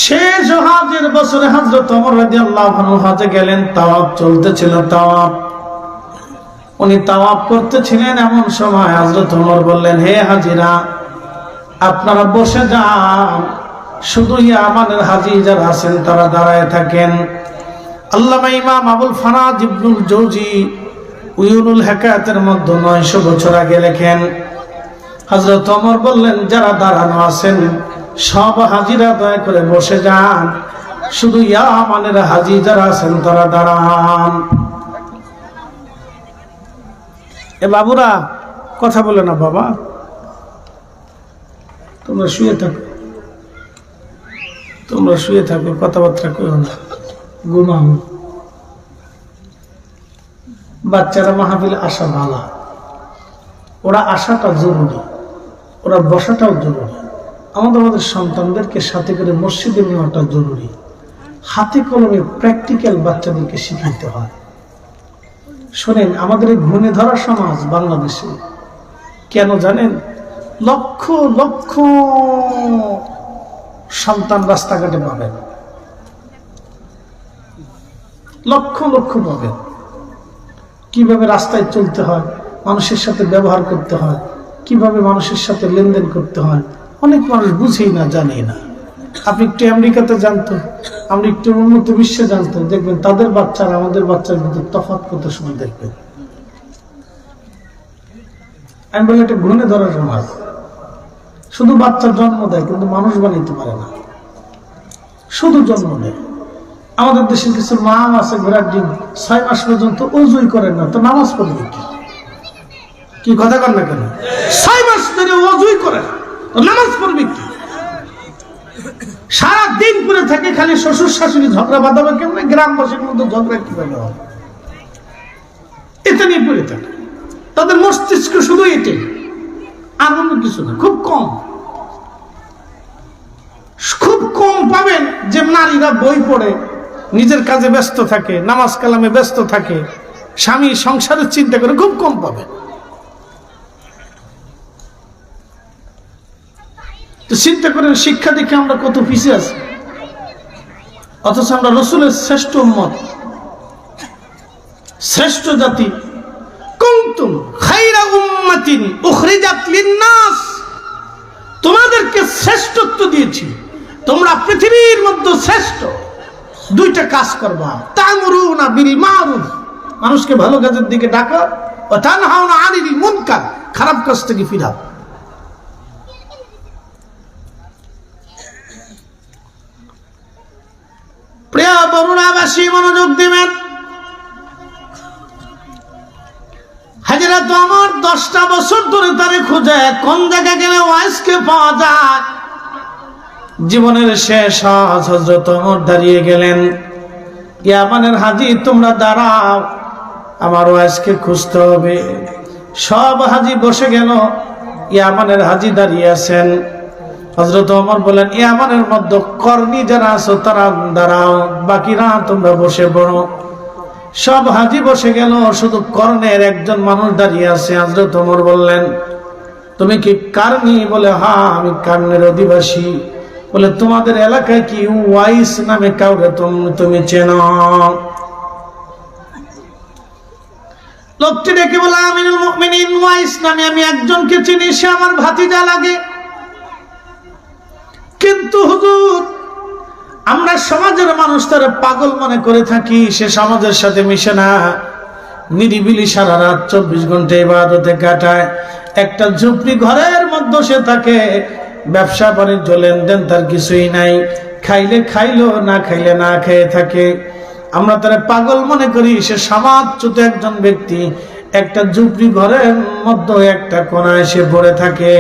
শেষ হজের বছরে হযরত ওমর রাদিয়াল্লাহু আনহু হজে গেলেন। তাওয়াফ চলতেছিল, তাওয়াফ উনি তাওয়াফ করতেছিলেন। এমন সময় হযরত ওমর বললেন, হে হাজিরা, আপনারা বসে যান, শুধু ইয়ামানের হাজী যারা আছেন তারা দাঁড়ায় থাকেন। আল্লামা ইমাম আবুল ফারাজ ইবনুল জৌজি উয়ুনুল হিকায়াতের মধ্যে 900 বছর আগে লেখেন, হযরত ওমর বললেন, যারা দাঁড়ানো আছেন সব হাজিরা দয়া করে বসে যান, শুধু ইয়ামানের হাজী যারা আছেন তারা দাঁড়ান। এ বাবুরা, কথা বলে না বাবা, তোমরা শুয়ে থাকো, তোমরা শুয়ে থাকো, কথাবার্তা করো না, ঘুমাও। বাচ্চারা মাহফিলে আসা ভালো, ওরা আসাটা জরুরি, ওরা বসাটাও জরুরি। আমাদের সন্তানদেরকে সাথে করে মসজিদে নেওয়াটা জরুরি। হাতে কলমে প্র্যাকটিক্যাল বাচ্চাদেরকে শিখাইতে হয়। শোনেন, আমাদের এই ঘুণে ধরা সমাজ বাংলাদেশে, কেন জানেন? লক্ষ লক্ষ সন্তান রাস্তাঘাটে পাবেন, লক্ষ লক্ষ পাবেন। কিভাবে রাস্তায় চলতে হয়, মানুষের সাথে ব্যবহার করতে হয়, কিভাবে মানুষের সাথে লেনদেন করতে হয়, অনেক মানুষ বুঝেই না, জানেই না। আপনি একটু আমেরিকাতে জানতো, আমরা একটু উন্নত বিশ্বে জানতো, দেখবেন তাদের বাচ্চারা আমাদের বাচ্চার ভিতরে তফাৎ কত সময় দেখবেন। আমি বলি একটা গুণে ধরার সমাজ, শুধু বাচ্চার জন্ম দেয় কিন্তু মানুষ বানাইতে পারে না, শুধু জন্ম দেয়। আমাদের দেশের কিছু মা আছে ঘোড়ার ডিম 6 মাস পর্যন্ত ওযুই করেন না, তো নামাজ পড়বে কি? কথা কর না কেন? 6 মাস ধরে ওযুই করে না, তো নামাজ পড়বে কি? সারা দিন করে থাকে খালি শ্বশুর শাশুড়ি ঝগড়া বাঁধাবে কেমনে, গ্রামবাসীর মধ্যে ঝগড়া কিভাবে হবে, এটা নিয়ে পড়ে থাকে। তাদের মস্তিষ্ক শুধু এটাই, আর অন্য কিছু না। খুব কম পাবেন যে নারীরা বই পড়ে নিজের কাজে ব্যস্ত থাকে, নামাজ কালামে ব্যস্ত থাকে, স্বামী সংসারের চিন্তা করে, খুব কম পাবেন। তো চিন্তা করেন, শিক্ষা দেখে আমরা কত পিছিয়ে আছি, অথচ আমরা রাসূলের শ্রেষ্ঠ উম্মত, শ্রেষ্ঠ জাতি। কুনতুম খায়রা উম্মাতিন উখরিজাত লিন-নাস, তোমাদেরকে শ্রেষ্ঠত্ব দিয়েছি, তোমরা পৃথিবীর মধ্যে শ্রেষ্ঠ। 2টা কাজ করবা, তা'মুরুনা বিল মা'রুফ, মানুষকে ভালো কাজের দিকে ডাকো, ওয়া তানহাউনা আনিল মুনকার, খারাপ কাজ থেকে ফিরাও। প্রিয় বরুণাবাসী মনোযোগ দিবেন। হযরত ওমর 10টা বছর ধরে তারে খুঁজে কোন জায়গায় গেলে ওয়াইসকে পাওয়া যায়। জীবনের শেষ হযরত ওমর দাঁড়িয়ে গেলেন, ইয়ামানের হাজী তোমরা দাঁড়াও, আমার ওয়াইসকে খুঁজতে হবে। সব হাজী বসে গেল, ইয়ামানের হাজী দাঁড়িয়ে আছেন। হযরত ওমর বলেন, ইয়ামানের মধ্যে কর্মী যারা আছো তারা দাঁড়াও, বাকিরা তোমরা বসে পড়ো। সব হাজী বসে গেল, শুধু কর্ণের একজন মানুষ দাঁড়িয়ে আছে। হযরত ওমর বললেন, তুমি কি কার্নি? বলে, হ্যাঁ আমি কার্নের অধিবাসী। বলে, তোমাদের এলাকায় কি ওয়াইস নামে কাউকে তুমি চেনো? লোকটি ডেকে বলে, আমিরুল মুমিনিন ওয়াইস নামে আমি একজনকে চিনি, সে আমার ভাতিজা লাগে। কিন্তু হুজুর, আমরা সমাজের মানুষ তারা পাগল মনে করে থাকি, সে সমাজের সাথে মিশে না, নিরিবিলি সারা রাত 24 ঘন্টা ইবাদতে কাটায়, একটা ঝুপড়ি ঘরের মধ্যে সে থাকে, ব্যবসা বাণিজ্য লেনদেন তার কিছুই নাই, খাইলে খাইলো, না খাইলে না খেয়ে থাকে। আমরা তারা পাগল মনে করি, সে সমাজচ্যুত একজন ব্যক্তি, একটা ঝুপড়ি ঘরের মধ্যে একটা কোণায় সে পড়ে থাকে।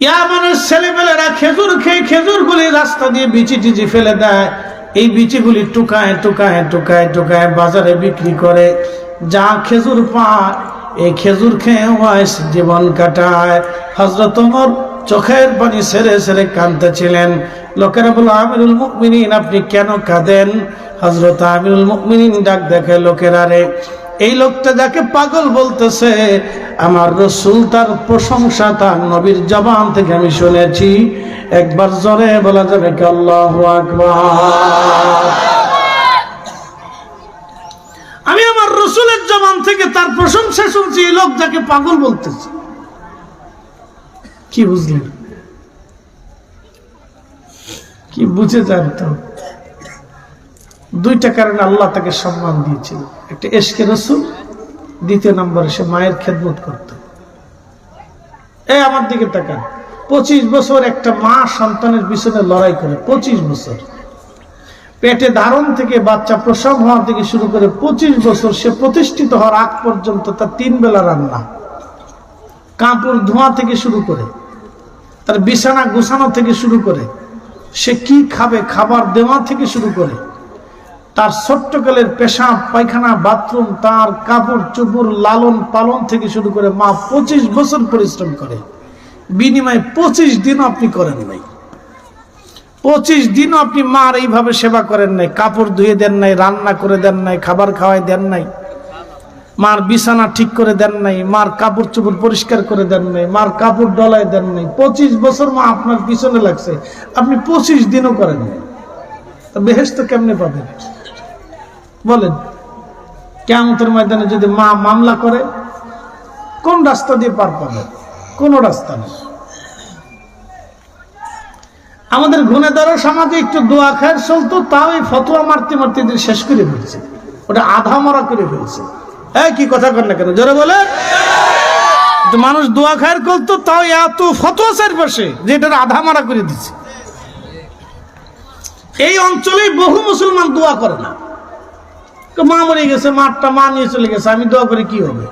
ইয়ামানের ছেলেপেলেরা খেজুর খেয়ে খেজুরগুলি রাস্তা দিয়ে বিচি টিচি ফেলে দেয়, এই বিচিগুলি টুকায় টুকায় টুকায় টুকায় বাজারে বিক্রি করে, যা খেজুর পায় এই খেজুর খেয়ে ওয়াইস জীবন কাটায়। হযরত ওমর চোখের পানি ছেড়ে ছেড়ে কাঁদতেছিলেন। লোকেরা বলল, আমিরুল মুমিনিন আপনি কেন কাঁদেন? হযরত আমিরুল মুমিনিন ডাক দেখে, লোকেরা রে, এই লোকটা যাকে পাগল বলতেছে, আমার রাসূল তার প্রশংসা তার নবীর জবান থেকে আমি শুনেছি। একবার জোরে বলা যাবে কি আল্লাহু আকবার? আমি আমার রাসূলের জবান থেকে তার প্রশংসা শুনছি, এই লোক যাকে পাগল বলতেছে। কি বুঝলেন? কি বুঝে জানতো? 2টা কারণে আল্লাহ তাকে সম্মান দিয়েছিল, একটা ইশকে রাসূল, দ্বিতীয় নম্বরে সে মায়ের খেদমত করত। এই আমার দিকে তাকান, 25 বছর একটা মা সন্তানের পিছনে লড়াই করে, 25 বছর পেটে ধারণ থেকে বাচ্চা প্রসব হওয়া থেকে শুরু করে 25 বছর সে প্রতিষ্ঠিত হওয়ার আগ পর্যন্ত তার 3 বেলা রান্না, কাপড় ধোয়া থেকে শুরু করে, তার বিছানা গোছানো থেকে শুরু করে, সে কি খাবে খাবার দেওয়া থেকে শুরু করে, তার ছোট্টকালের পেশাব পায়খানা বাথরুম, তার কাপড় চোপড় লালন পালন থেকে শুরু করে মা 25 বছর পরিশ্রম করে, বিনিময়ে 25 দিনও আপনি করেন নাই। 25 দিনও আপনি মার এইভাবে সেবা করেন নাই, কাপড় ধুয়ে দেন নাই, রান্না করে দেন নাই, খাবার খাওয়াই দেন নাই। মার বিছানা ঠিক করে দেন নাই, মার কাপড় চোপড় পরিষ্কার করে দেন নাই, মার কাপড় ডলায় দেন নাই, 25 বছর মা আপনার পিছনে লাগছে, আপনি 25 দিনও করেন নাই, বেহেশত কেমনে পাবেন বলেন? কিয়ামতের ময়দানে যদি মা মামলা করে, কোন রাস্তা দিয়ে পার পাবে? কোন রাস্তা নেই। আমাদের গুণেদারও সমাজে একটু দোয়া খায়ের চলতো, তাও এই ফতোয়া মারতে মারতে শেষ করে ফেলছে, ওটা আধা মারা করে ফেলছে। কি কথা কর না কেন, জোরে বলে। মানুষ দোয়া খায়ের করতো, তাও এত ফতোয়া চারপাশে যে এটার আধা মারা করে দিচ্ছে। এই অঞ্চলে বহু মুসলমান দোয়া করে না, মা মরে গেছে, মাঠটা মা নিয়ে চলে গেছে, আমি দোয়া করে কি হবে?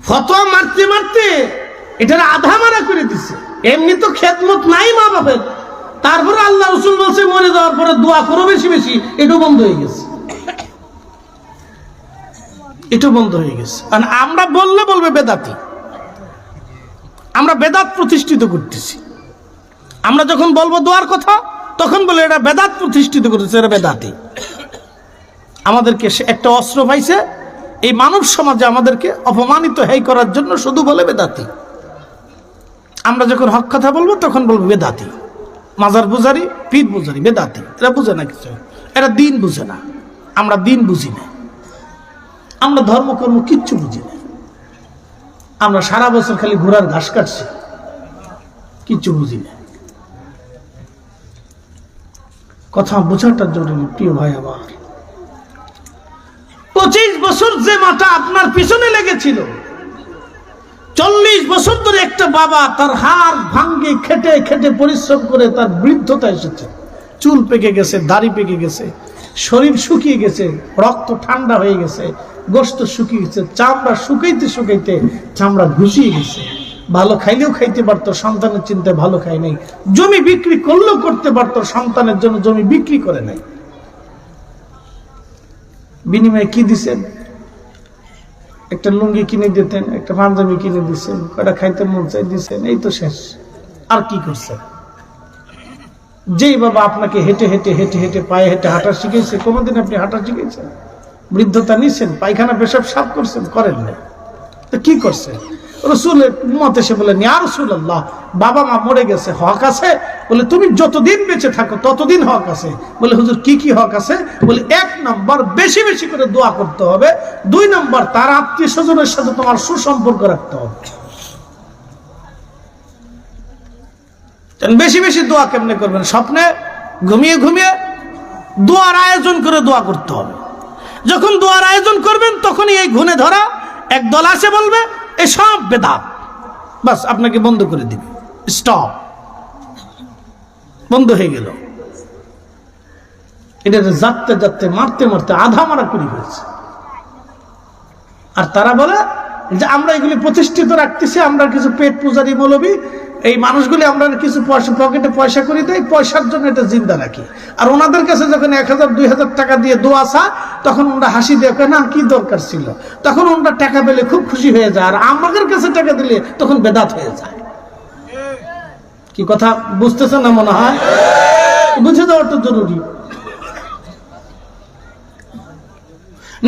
ফতোয়া মারতে মারতে এটার আধা মারা করে দিচ্ছে। এমনি তো খেদমত নাই মা বাপের, তারপরে আল্লাহ রাসূল বলছে মরে যাওয়ার পরে দোয়া করো বেশি বেশি, এটাও বন্ধ হয়ে গেছে, এটাও বন্ধ হয়ে গেছে। কারণ আমরা বললে বলবে বেদাতি, আমরা বেদাত প্রতিষ্ঠিত করতেছি। আমরা যখন বলবো দোয়ার কথা, তখন বলে এটা বেদাত প্রতিষ্ঠিত করতেছে, এটা বেদাতি। আমাদেরকে একটা অস্ত্র পাইছে এই মানব সমাজে আমাদেরকে অপমানিত হেই করার জন্য, শুধু বলে বেদাতি। আমরা যখন হক কথা বলবো তখন বলবো বেদাতি, মাজার পূজারি, পীর পূজারি, বেদাতি। এরা বুঝে না কিছু, এরা দিন বুঝে না। আমরা দিন বুঝি না, আমরা ধর্মকর্ম কিচ্ছু বুঝি না। আমরা সারা বছর খালি ঘোড়ার ঘাস কাটছি, কিচ্ছু বুঝি না। কথা বোঝাটা জরুরি প্রিয় ভাই আমার। 25 বছর যে মাটা আপনার পিছনে লেগেছিল, 40 বছর ধরে একটা বাবা তার হাড় ভাঙ্গে খেটে খেটে পরিশ্রম করে তার বৃদ্ধতা এসেছে, চুল পেকে গেছে, দাড়ি পেকে গেছে, শরীর শুকিয়ে গেছে, রক্ত ঠান্ডা হয়ে গেছে, গোশত শুকিয়ে গেছে, চামড়া শুকাইতে শুকাইতে চামড়া ঘুষিয়ে গেছে। ভালো খাইলেও খাইতে পারতো, সন্তানের চিন্তায় ভালো খাই নাই। জমি বিক্রি করলেও করতে পারতো, সন্তানের জন্য জমি বিক্রি করে নাই। বিনিময়ে কি দিছেন? একটা লুঙ্গি কিনে দিতেন, একটা পাঞ্জাবি কিনে দিচ্ছেন, কয়টা খাইতে মন চাই দিচ্ছেন, এই তো শেষ। আর কি করছেন? যেই বাবা আপনাকে হেঁটে হেঁটে হেঁটে হেঁটে পায়ে হেঁটে হাঁটা শিখেছে, কোনোদিন আপনি হাঁটা শিখেছেন? বৃদ্ধতা নিচ্ছেন, পায়খানা পেশাব সাফ করছেন, করেন না, তো কি করছেন? রাসূলের উম্মত এসে বলেন, ইয়া রাসূলুল্লাহ, বাবা মা মরে গেছে, হক আছে? বলে তুমি যতদিন বেঁচে থাকো ততদিন হক আছে। বলে হুজুর কি কি হক আছে? বলে 1 নম্বর বেশি বেশি করে দোয়া করতে হবে, 2 নম্বর তার আত্মীয় স্বজনের সাথে তোমার সুসম্পর্ক রাখতে হবে। বেশি বেশি দোয়া কেমনে করবেন? স্বপ্নে ঘুমিয়ে ঘুমিয়ে দোয়ার আয়োজন করে দোয়া করতে হবে। যখন দোয়ার আয়োজন করবেন তখনই এই ঘুণে ধরা একদল আসে বলবে এসব বেদাত, বাস আপনাকে বন্ধ করে দিবে, স্টপ, বন্ধ হয়ে গেল। এটা যাতে যাতে মারতে মারতে আধা মারা করে ফেলছে। আর তারা বলে যে আমরা এগুলি প্রতিষ্ঠিত রাখতেছি, আমরা কিছু পেট পূজারি মৌলবী, এই মানুষগুলি আমরা কিছু পয়সা পকেটে পয়সা করে দেয়, পয়সার জন্য এটা জিন্দা রাখি। আর ওনাদের কাছে যখন 1000-2000 টাকা দিয়ে দোয়া চা, তখন ওনারা হাসি দেখে না কি দরকার ছিল, তখন ওনারা টাকা পেলে খুব খুশি হয়ে যায়। আর আমাদের কাছে টাকা দিলে তখন বেদাত হয়ে যায়। কি কথা বুঝতেছেন না? মনে হয় বুঝে দেওয়াটা জরুরি।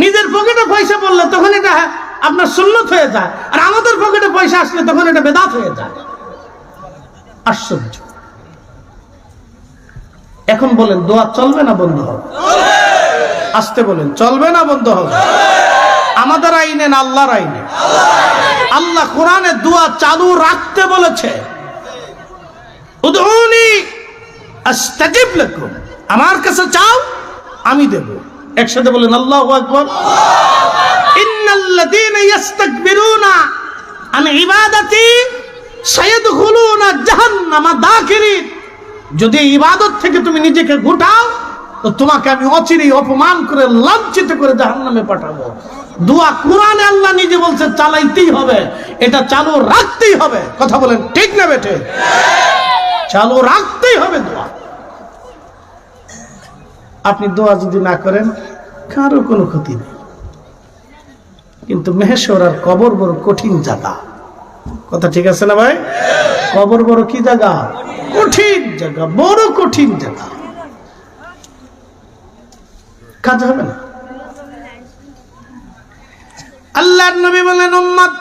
নিজের পকেটে পয়সা বললে তখন এটা আপনার সুন্নত হয়ে যায়, আর আমাদের পকেটে পয়সা আসলে তখন এটা বেদাত হয়ে যায়। আশ্চর্য। এখন বলেন দোয়া চলবে না বন্ধ হবে? আসতে বলেন, চলবে না বন্ধ হবে? আমাদের আইনে না আল্লাহর আইনে? আল্লাহ কোরআনে দোয়া চালু রাখতে বলেছে, উদউনি আস্তাজিব লাকুম, আমার কাছে চাও আমি দেব। একসাথে বলেন আল্লাহু আকবার। ইন্নাল্লাযীনা ইস্তাকবিরুনা আন ইবাদাতি সায়াদখুলুনা জাহান্নামা দাখিরিন। যদি ইবাদত থেকে তুমি নিজেকে গুটাও তো তোমাকে আমি অচিরেই অপমান করে লাঞ্ছিত করে জাহান্নামে পাঠাবো। দোয়া কোরআনে আল্লাহ নিজে বলছে চালাইতেই হবে, এটা চালু রাখতেই হবে। কথা বলেন ঠিক না বেটে? চালু রাখতেই হবে দোয়া। আপনি দোয়া যদি না করেন কারো কোনো ক্ষতি নেই, কিন্তু মেহেশ্বর আর কবর বড় কঠিন জায়গা। কথা ঠিক আছে না ভাই? কবর বড় কি জায়গা? কঠিন জায়গা, বড় কঠিন জায়গা। কাজ হবে না, আল্লাহর নবী বলেন, উম্মত,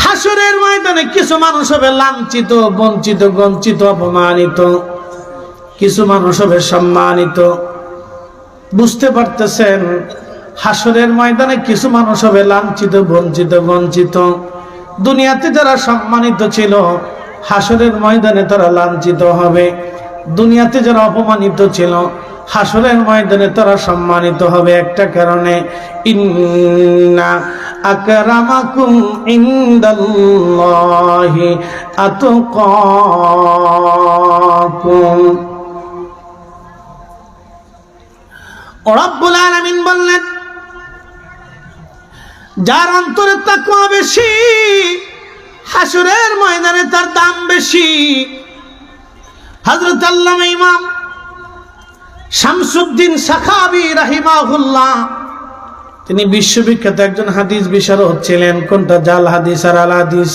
হাসরের ময়দানে কিছু মানুষ হবে লাঞ্ছিত, বঞ্চিত, গঞ্চিত, অপমানিত, কিছু মানুষ হবে সম্মানিত। বুঝতে পারতেছেন, হাসরের ময়দানে কিছু মানুষ হবে লাঞ্ছিত, বঞ্চিত, গঞ্চিত। দুনিয়াতে যারা সম্মানিত ছিল, হাসরের ময়দানে তারা লাঞ্ছিত হবে। দুনিয়াতে যারা অপমানিত ছিল, হাসরের ময়দানে তারা সম্মানিত হবে একটা কারণে, ইন্না আকরামাকুম ইনদাল্লাহি আতকাকুম। রব্বুল আলামিন বললেন, যার অন্তরে তাকওয়া বেশি, হাসরের ময়দানে তার দাম বেশি। হযরত আল্লামা ইমাম শামসুদ্দিন সাখাবী রাহিমাহুল্লাহ, তিনি বিশ্ববিখ্যাত একজন হাদিস বিশারদ ছিলেন। কোনটা জাল হাদিস আর আল হাদিস,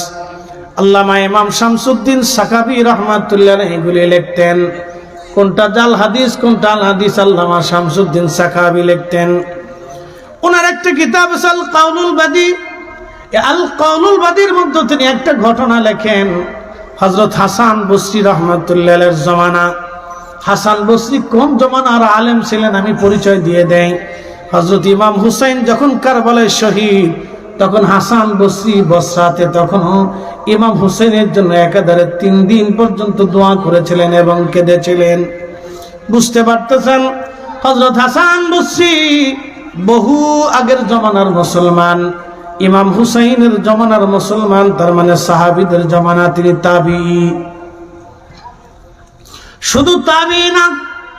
আল্লামা ইমাম শামসুদ্দিন সাখাবী রাহমাতুল্লাহ আলাইহি এগুলি লিখতেন। কোনটা জাল হাদিস, কোনটা আল হাদিস, আল্লামা শামসুদ্দিন সাখাবী লিখতেন। ওনার একটা কিতাব আছে আল কাউলুল বাদী। আল কাউলুল বাদীর মধ্যে তিনি একটা ঘটনা লেখেন। হযরত হাসান বসরি রাহমাতুল্লাহ আলাইহির জমানা। হাসান বসরি কোন জমানার আলেম ছিলেন আমি পরিচয় দিয়ে দেই। হযরত ইমাম হুসাইন যখন কারবালায় শহীদ, তখন হাসান বসরি বসরাতে তখনও ইমাম হুসাইনের জন্য একাধারে 3 দিন পর্যন্ত দোয়া করেছিলেন এবং কেঁদেছিলেন। বুঝতে পারতেছেন, হযরত হাসান বসরি বহু আগের জমানার মুসলমান, ইমাম হুসাইনের জমানার মুসলমান, তার মানে সাহাবীদের জমানা, তিনি তাবিঈ। শুধু তাবিঈ না,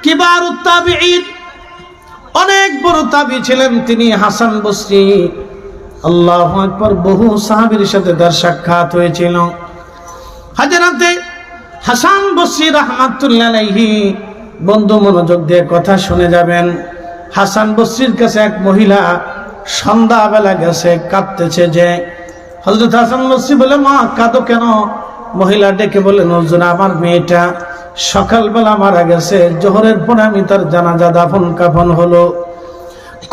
কিবারুত তাবিঈন, অনেক বড় তাবিঈ ছিলেন তিনি হাসান বসরি। আল্লাহু আকবার। বহু সাহাবীর সাথে তার সাক্ষাৎ হয়েছিল। হযরতে হাসান বসরি রাহমাতুল্লাহ আলাইহি, বন্ধু মনোযোগ দিয়ে কথা শুনে যাবেন। হাসান বসরির কাছে এক মহিলা সন্ধ্যাবেলা গেছে, কাঁদতেছে। যে হযরত হাসান বসরি বলে, মা কাঁদো কেন? মহিলা ডেকে বলেন, হুজুর আমার মেয়েটা সকালবেলা মারা গেছে, জোহরের পরে আমি তার জানাজা দাফন কাফন হলো,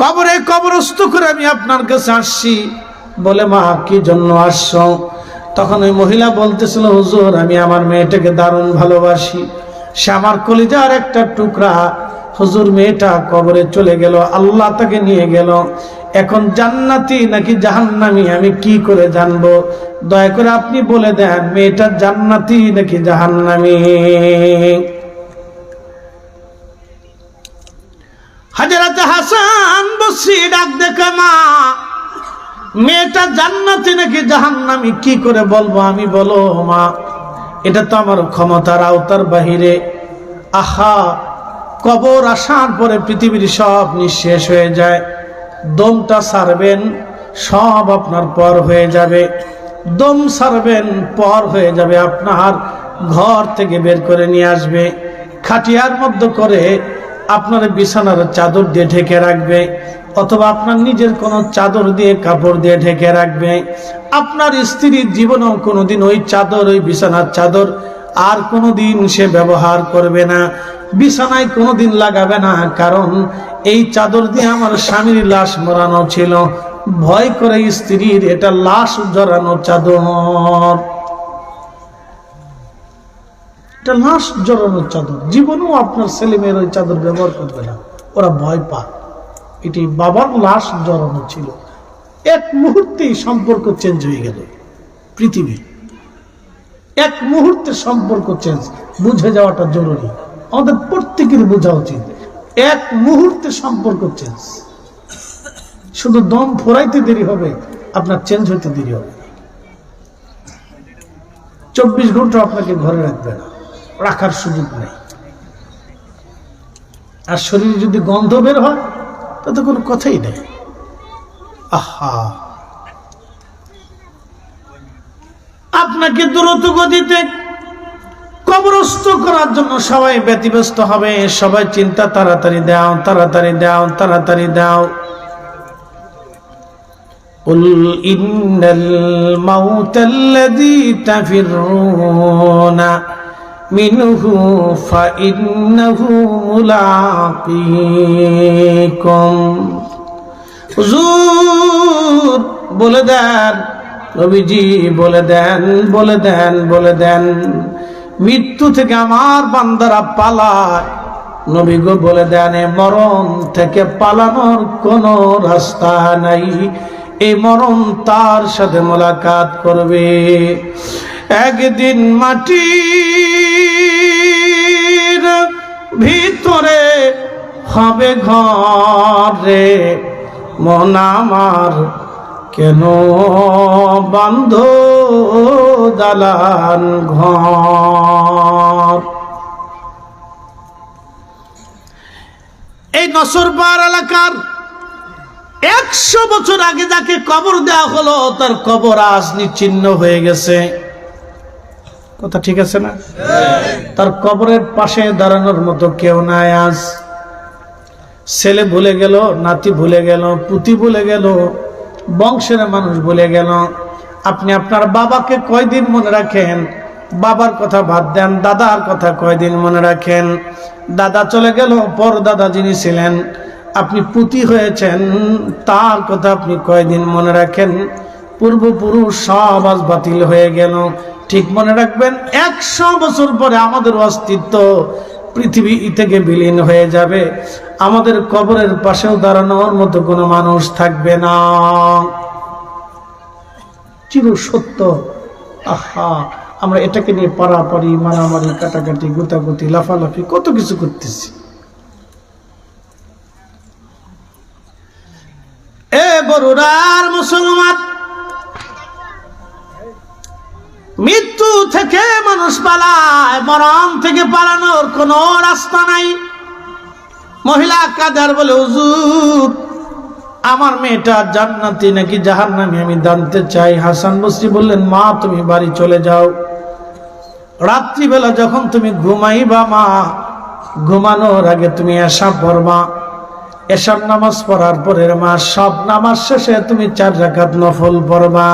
কবরে কবরস্থ করে আমি আপনার কাছে আসছি। বলে, মা কি জন্য আসছো? তখন ওই মহিলা বলতেছিল, হুজুর আমি আমার মেয়েটাকে দারুণ ভালোবাসি, সে আমার কলিজার একটা টুকরা। হুজুর মেয়েটা কবরে চলে গেল, আল্লাহ তাকে নিয়ে গেল, এখন জান্নাতি নাকি জাহান্নামী আমি কি করে জানবো? দয়া করে আপনি বলে দেন, মেয়েটা জান্নাতি নাকি জাহান্নামী? হযরত হাসান বসরি ডাক দেখে, মা মেয়েটা জান্নাতি নাকি জাহান্নামী কি করে বলবো আমি? বলো মা, এটা তো আমার ক্ষমতার আওতার বাহিরে। আহা, কবর আসার পরে পৃথিবীর সব নিঃশেষ হয়ে যায়, দমটা ছাড়বেন সব আপনার পর হয়ে যাবে, দম ছাড়বেন পর হয়ে যাবে, আপনার ঘর থেকে বের করে নিয়ে আসবে, খাটিয়ার মধ্যে করে আপনার বিছানার চাদর দিয়ে ঢেকে রাখবে, অথবা আপনার নিজের কোনো চাদর দিয়ে কাপড় দিয়ে ঢেকে রাখবে। আপনার স্ত্রীর জীবনেও কোনোদিন ওই চাদর, ওই বিছানার চাদর আর কোনোদিন সে ব্যবহার করবে না, বিছানায় কোনোদিন লাগাবে না। কারণ এই চাদর দিয়ে আমার স্বামীর লাশ মোড়ানো ছিল, ভয় করে স্ত্রীর এটা লাশ জড়ানো চাদর, এটা লাশ জড়ানো চাদর। জীবনেও আপনার ছেলে মেয়ের ওই চাদর ব্যবহার করবে না, ওরা ভয় পায়। এটি বাবার লাশ জড়ানো ছিল। এক মুহূর্তেই সম্পর্ক চেঞ্জ হয়ে গেল। পৃথিবী এক মুহূর্তে সম্পর্ক চেঞ্জ, বুঝে যাওয়াটা জরুরি, আমাদের প্রত্যেকের বোঝা উচিত। এক মুহূর্তে সম্পর্ক চেঞ্জ। শুধু দম ফোরাইতে দেরি হবে, আপনার চেঞ্জ হইতে দেরি হবে। 24 ঘন্টা আপনাকে ঘরে রাখবে না, রাখার সুযোগ নেই। আর শরীরে যদি গন্ধ বের হয় তাতে কোনো কথাই নেই। আহা, আপনাকে দ্রুত গতিতে কবরস্থ করার জন্য সবাই ব্যতিব্যস্ত হবে, সবাই চিন্তা, তাড়াতাড়ি দাও, তাড়াতাড়ি দাও, তাড়াতাড়ি দাও। قل إن الموت الذي تفرون منه فإنه ملاقيكم। হুজুর বলে দেন নবীজি, বলে দেন, বলে দেন, বলে দেন, মৃত্যু থেকে আমার বান্দারা পালায়। নবী গো বলে দেন, মরণ থেকে পালানোর কোনো রাস্তা নাই। এই মরণ তার সাথে মোলাকাত করবে। একদিন মাটির ভিতরে হবে ঘরে, মন আমার কেন বান্ধ দালান ঘর। এই নসরপাড় এলাকার 100 বছর আগে যাকে কবর দেওয়া হলো, তার কবর আজ নিশ্চিহ্ন হয়ে গেছে। কথা ঠিক আছে না? তার কবরের পাশে দাঁড়ানোর মতো কেউ নাই আজ। ছেলে ভুলে গেল, নাতি ভুলে গেল, পুতি ভুলে গেল, বংশের মানুষ ভুলে গেল। আপনি আপনার বাবাকে কয়দিন মনে রাখেন? বাবার কথা বাদ দেন, দাদার কথা কয়দিন মনে রাখেন? দাদা চলে গেল, পর দাদা যিনি ছিলেন, আপনি পুতি হয়েছেন, তার কথা আপনি কয়দিন মনে রাখেন? পূর্বপুরুষ সব আজ বাতিল হয়ে গেল। ঠিক মনে রাখবেন, 100 বছর পরে আমাদের অস্তিত্ব পৃথিবী থেকে বিলীন হয়ে যাবে। আমাদের কবরের পাশেও দাঁড়ানোর মতো কোনো মানুষ থাকবে না। চির সত্য। আহা, আমরা এটাকে নিয়ে পারাপারি, মারামারি, কাটাকাটি, গুতাগুতি, লাফালাফি, কত কিছু করতেছি। এ বড়ুরার মুসলমান, মৃত্যু থেকে মানুষ পালায়, মরণ থেকে পালানোর কোন রাস্তা নাই। মহিলা কাদার বলে, হুজুর আমার মেয়েটা জান্নাতি নাকি জাহান্নামী আমি জানতে চাই। হাসান বসরি বললেন, মা তুমি বাড়ি চলে যাও, রাত্রিবেলা যখন তুমি ঘুমাইবা মা, ঘুমানোর আগে তুমি এশা পড়বা। এশার নামাজ পড়ার পরে মা সব নামাজ শেষে তুমি 4 রাকাত নফল পড়বা।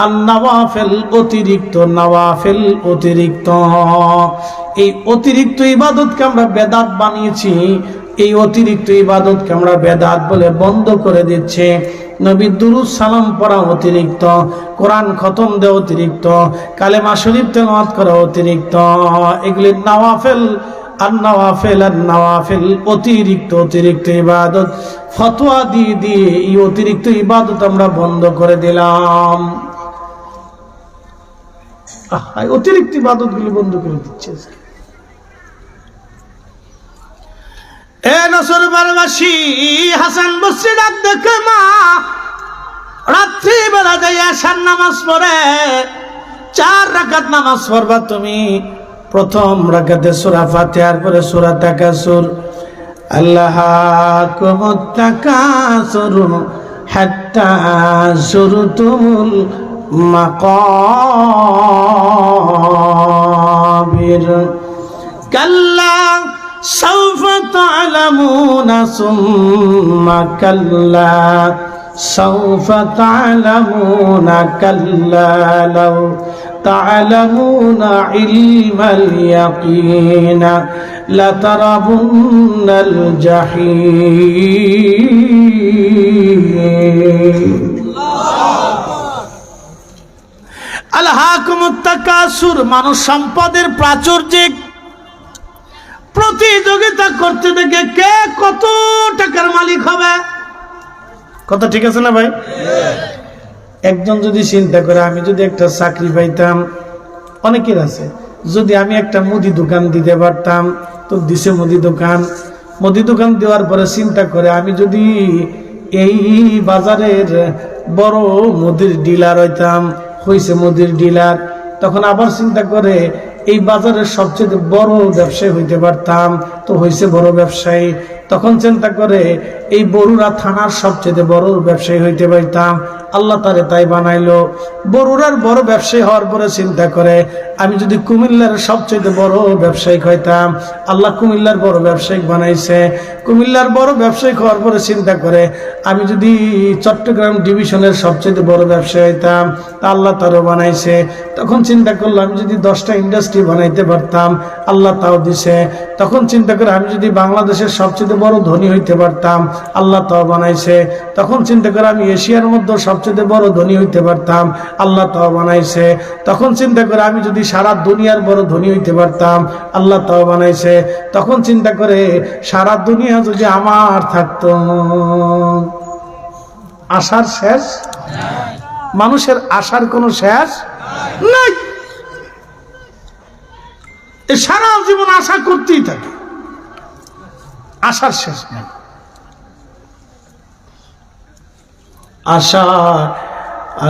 আর নওয়াফিল অতিরিক্ত, নওয়াফিল অতিরিক্ত। এই অতিরিক্ত ইবাদতকে আমরা বেদাত বানিয়েছি। এই অতিরিক্ত ইবাদতকে আমরা বেদাত বলে বন্ধ করে দিচ্ছি। নবীর দুরূদ সালাম পড়া অতিরিক্ত, কোরআন খতম দেওয়া অতিরিক্ত, কালেমা শরীফ তেলাওয়াত করা অতিরিক্ত। এগুলি নওয়াফিল, আর নওয়াফিল, আর নওয়াফিল অতিরিক্ত, অতিরিক্ত ইবাদত। ফতোয়া দিয়ে দিয়ে এই অতিরিক্ত ইবাদত আমরা বন্ধ করে দিলাম। অতিরিক্ত ইবাদত গুলি বন্ধ করে দিচ্ছে। এ নসরবারবাসী, হাসান বসরি ডাক দেখে মা রাত্রি বেলা যাই আশার নামাজ পড়ে 4 রাকাত নামাজ পড়বা তুমি। প্রথম রাকাতে সূরা ফাতিহার পরে সূরা তাকাসুর, আল্লাহাকুমুত তাকাসুর হাত্তা যুরতুমুল মাকাবির, কাল্লা সাউফা তা'লামুনা সুম্মা কাল্লা সাউফা তা'লামুনা কাল্লা লাউ তা'লামুনা ইলমাল ইয়াকিনা লাতারাবুন্নাল জাহিম। আলহাকুমুত তাকাসুর, মানুষ সম্পদের প্রাচুর্যে প্রতিযোগিতা করতে দেখে কে কত টাকার মালিক হবে। কথা ঠিক আছে না ভাই? একজন যদি চিন্তা করে, আমি যদি একটা চাকরি পাইতাম, অনেকের আছে, যদি আমি একটা মুদি দোকান দিতে পারতাম, তো দিছে মুদি দোকান দেওয়ার পরে চিন্তা করে, আমি যদি এই বাজারের বড় মুদির ডিলার হইতাম, হইছে মুদির ডিলার। তখন আবার চিন্তা করে, এই বাজারের সবচেয়ে বড় ব্যবসায়ী হইতে পারতাম, তো হইছে বড় ব্যবসায়ী। তখন চিন্তা করে, এই বরুড়া থানার সবচেয়ে বড় ব্যবসায়ী হইতে পারতাম, আল্লাহ তারে তাই বানাইলো। বরুড়ার বড় ব্যবসায়ী হওয়ার পরে চিন্তা করে, আমি যদি কুমিল্লার সবচেয়ে বড় ব্যবসায়িক হইতাম, আল্লাহ কুমিল্লার বড় ব্যবসায়িক বানাইছে। কুমিল্লার বড় ব্যবসায়িক হওয়ার পরে চিন্তা করে, আমি যদি চট্টগ্রাম ডিভিশনের সবচেয়ে বড় ব্যবসায়ী হইতাম, তা আল্লাহ তারও বানাইছে। তখন চিন্তা করলাম, আমি যদি 10টা ইন্ডাস্ট্রি বানাইতে পারতাম, আল্লাহ তাও দিছে। তখন চিন্তা করে আমি যদি বাংলাদেশের সবচেয়ে বড় ধনী হইতে পারতাম, আল্লাহ তাও বানাইছে। তখন চিন্তা করে আমি এশিয়ার মধ্যে সবচেয়ে বড় ধনী হইতে পারতাম, আল্লাহ তাও বানাইছে। তখন চিন্তা করে আমি যদি সারা দুনিয়ার বড় ধনী হইতে পারতাম, আল্লাহ তাও বানাইছে। তখন চিন্তা করে সারা দুনিয়া যদি আমার থাকতো। আশার শেষ? মানুষের আশার কোনো শেষ নাই। সারা জীবন আশা করতেই থাকে, আশার শেষ নেই।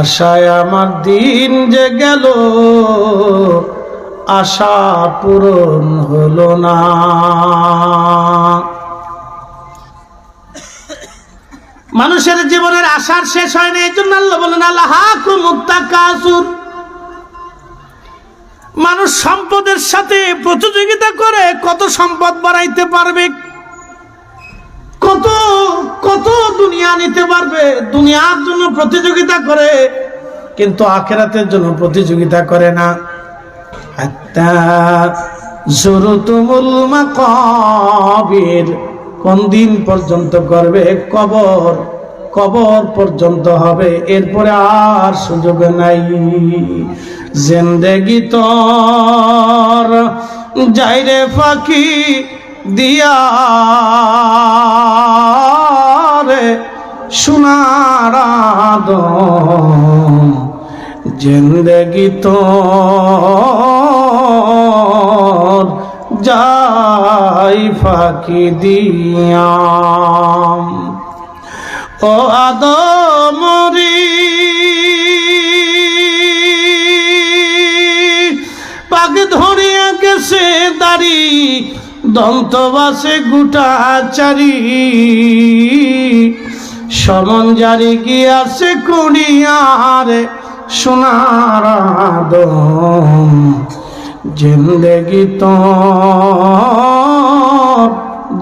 আশায় আমার দিন যে গেল, আশা পূরণ হলো না। মানুষের জীবনের আশার শেষ হয় না। এই জন্য আল্লাহ বলেন আল্লাহাকুমুত তাকাসুর। মানুষ সম্পদের সাথে প্রতিযোগিতা করে কত সম্পদ বাড়াইতে পারবে, কত কত দুনিয়া নিতে পারবে, দুনিয়ার জন্য প্রতিযোগিতা করে, কিন্তু আখিরাতের জন্য প্রতিযোগিতা করে না। হাত্তা যুরতুমুল মাকাবির, কোন দিন পর্যন্ত করবে? কবর, কবর পর্যন্ত হবে, এরপরে আর সুযোগ নাই। জিন্দেগি তোর যাইরে ফাঁকি দিয়া রে সোনার আদম, জিন্দেগি তোর যাই ফাঁকি দিয়া। ও আদমরি পাক ধরিয়া গেছে দাড়ি, দন্তবাসে গুটা চারি, সমন জারি গিয়াছে কুড়িয়ারে সোনার আদম, জিন্দেগি তোর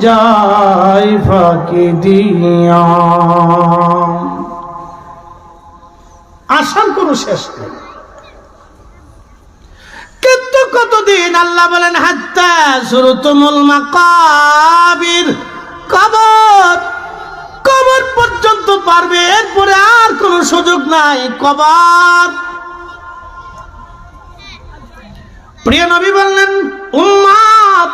যাই ফাঁকি দিয়া। আশার কোনো শেষ নেই। কিন্তু কতদিন? আল্লাহ বলেন হাত্তা যুরতুমুল মাকাবির, কবর, কবর পর্যন্ত পারবে, এরপরে আর কোনো সুযোগ নাই। কবর। প্রিয় নবী বললেন উম্মত,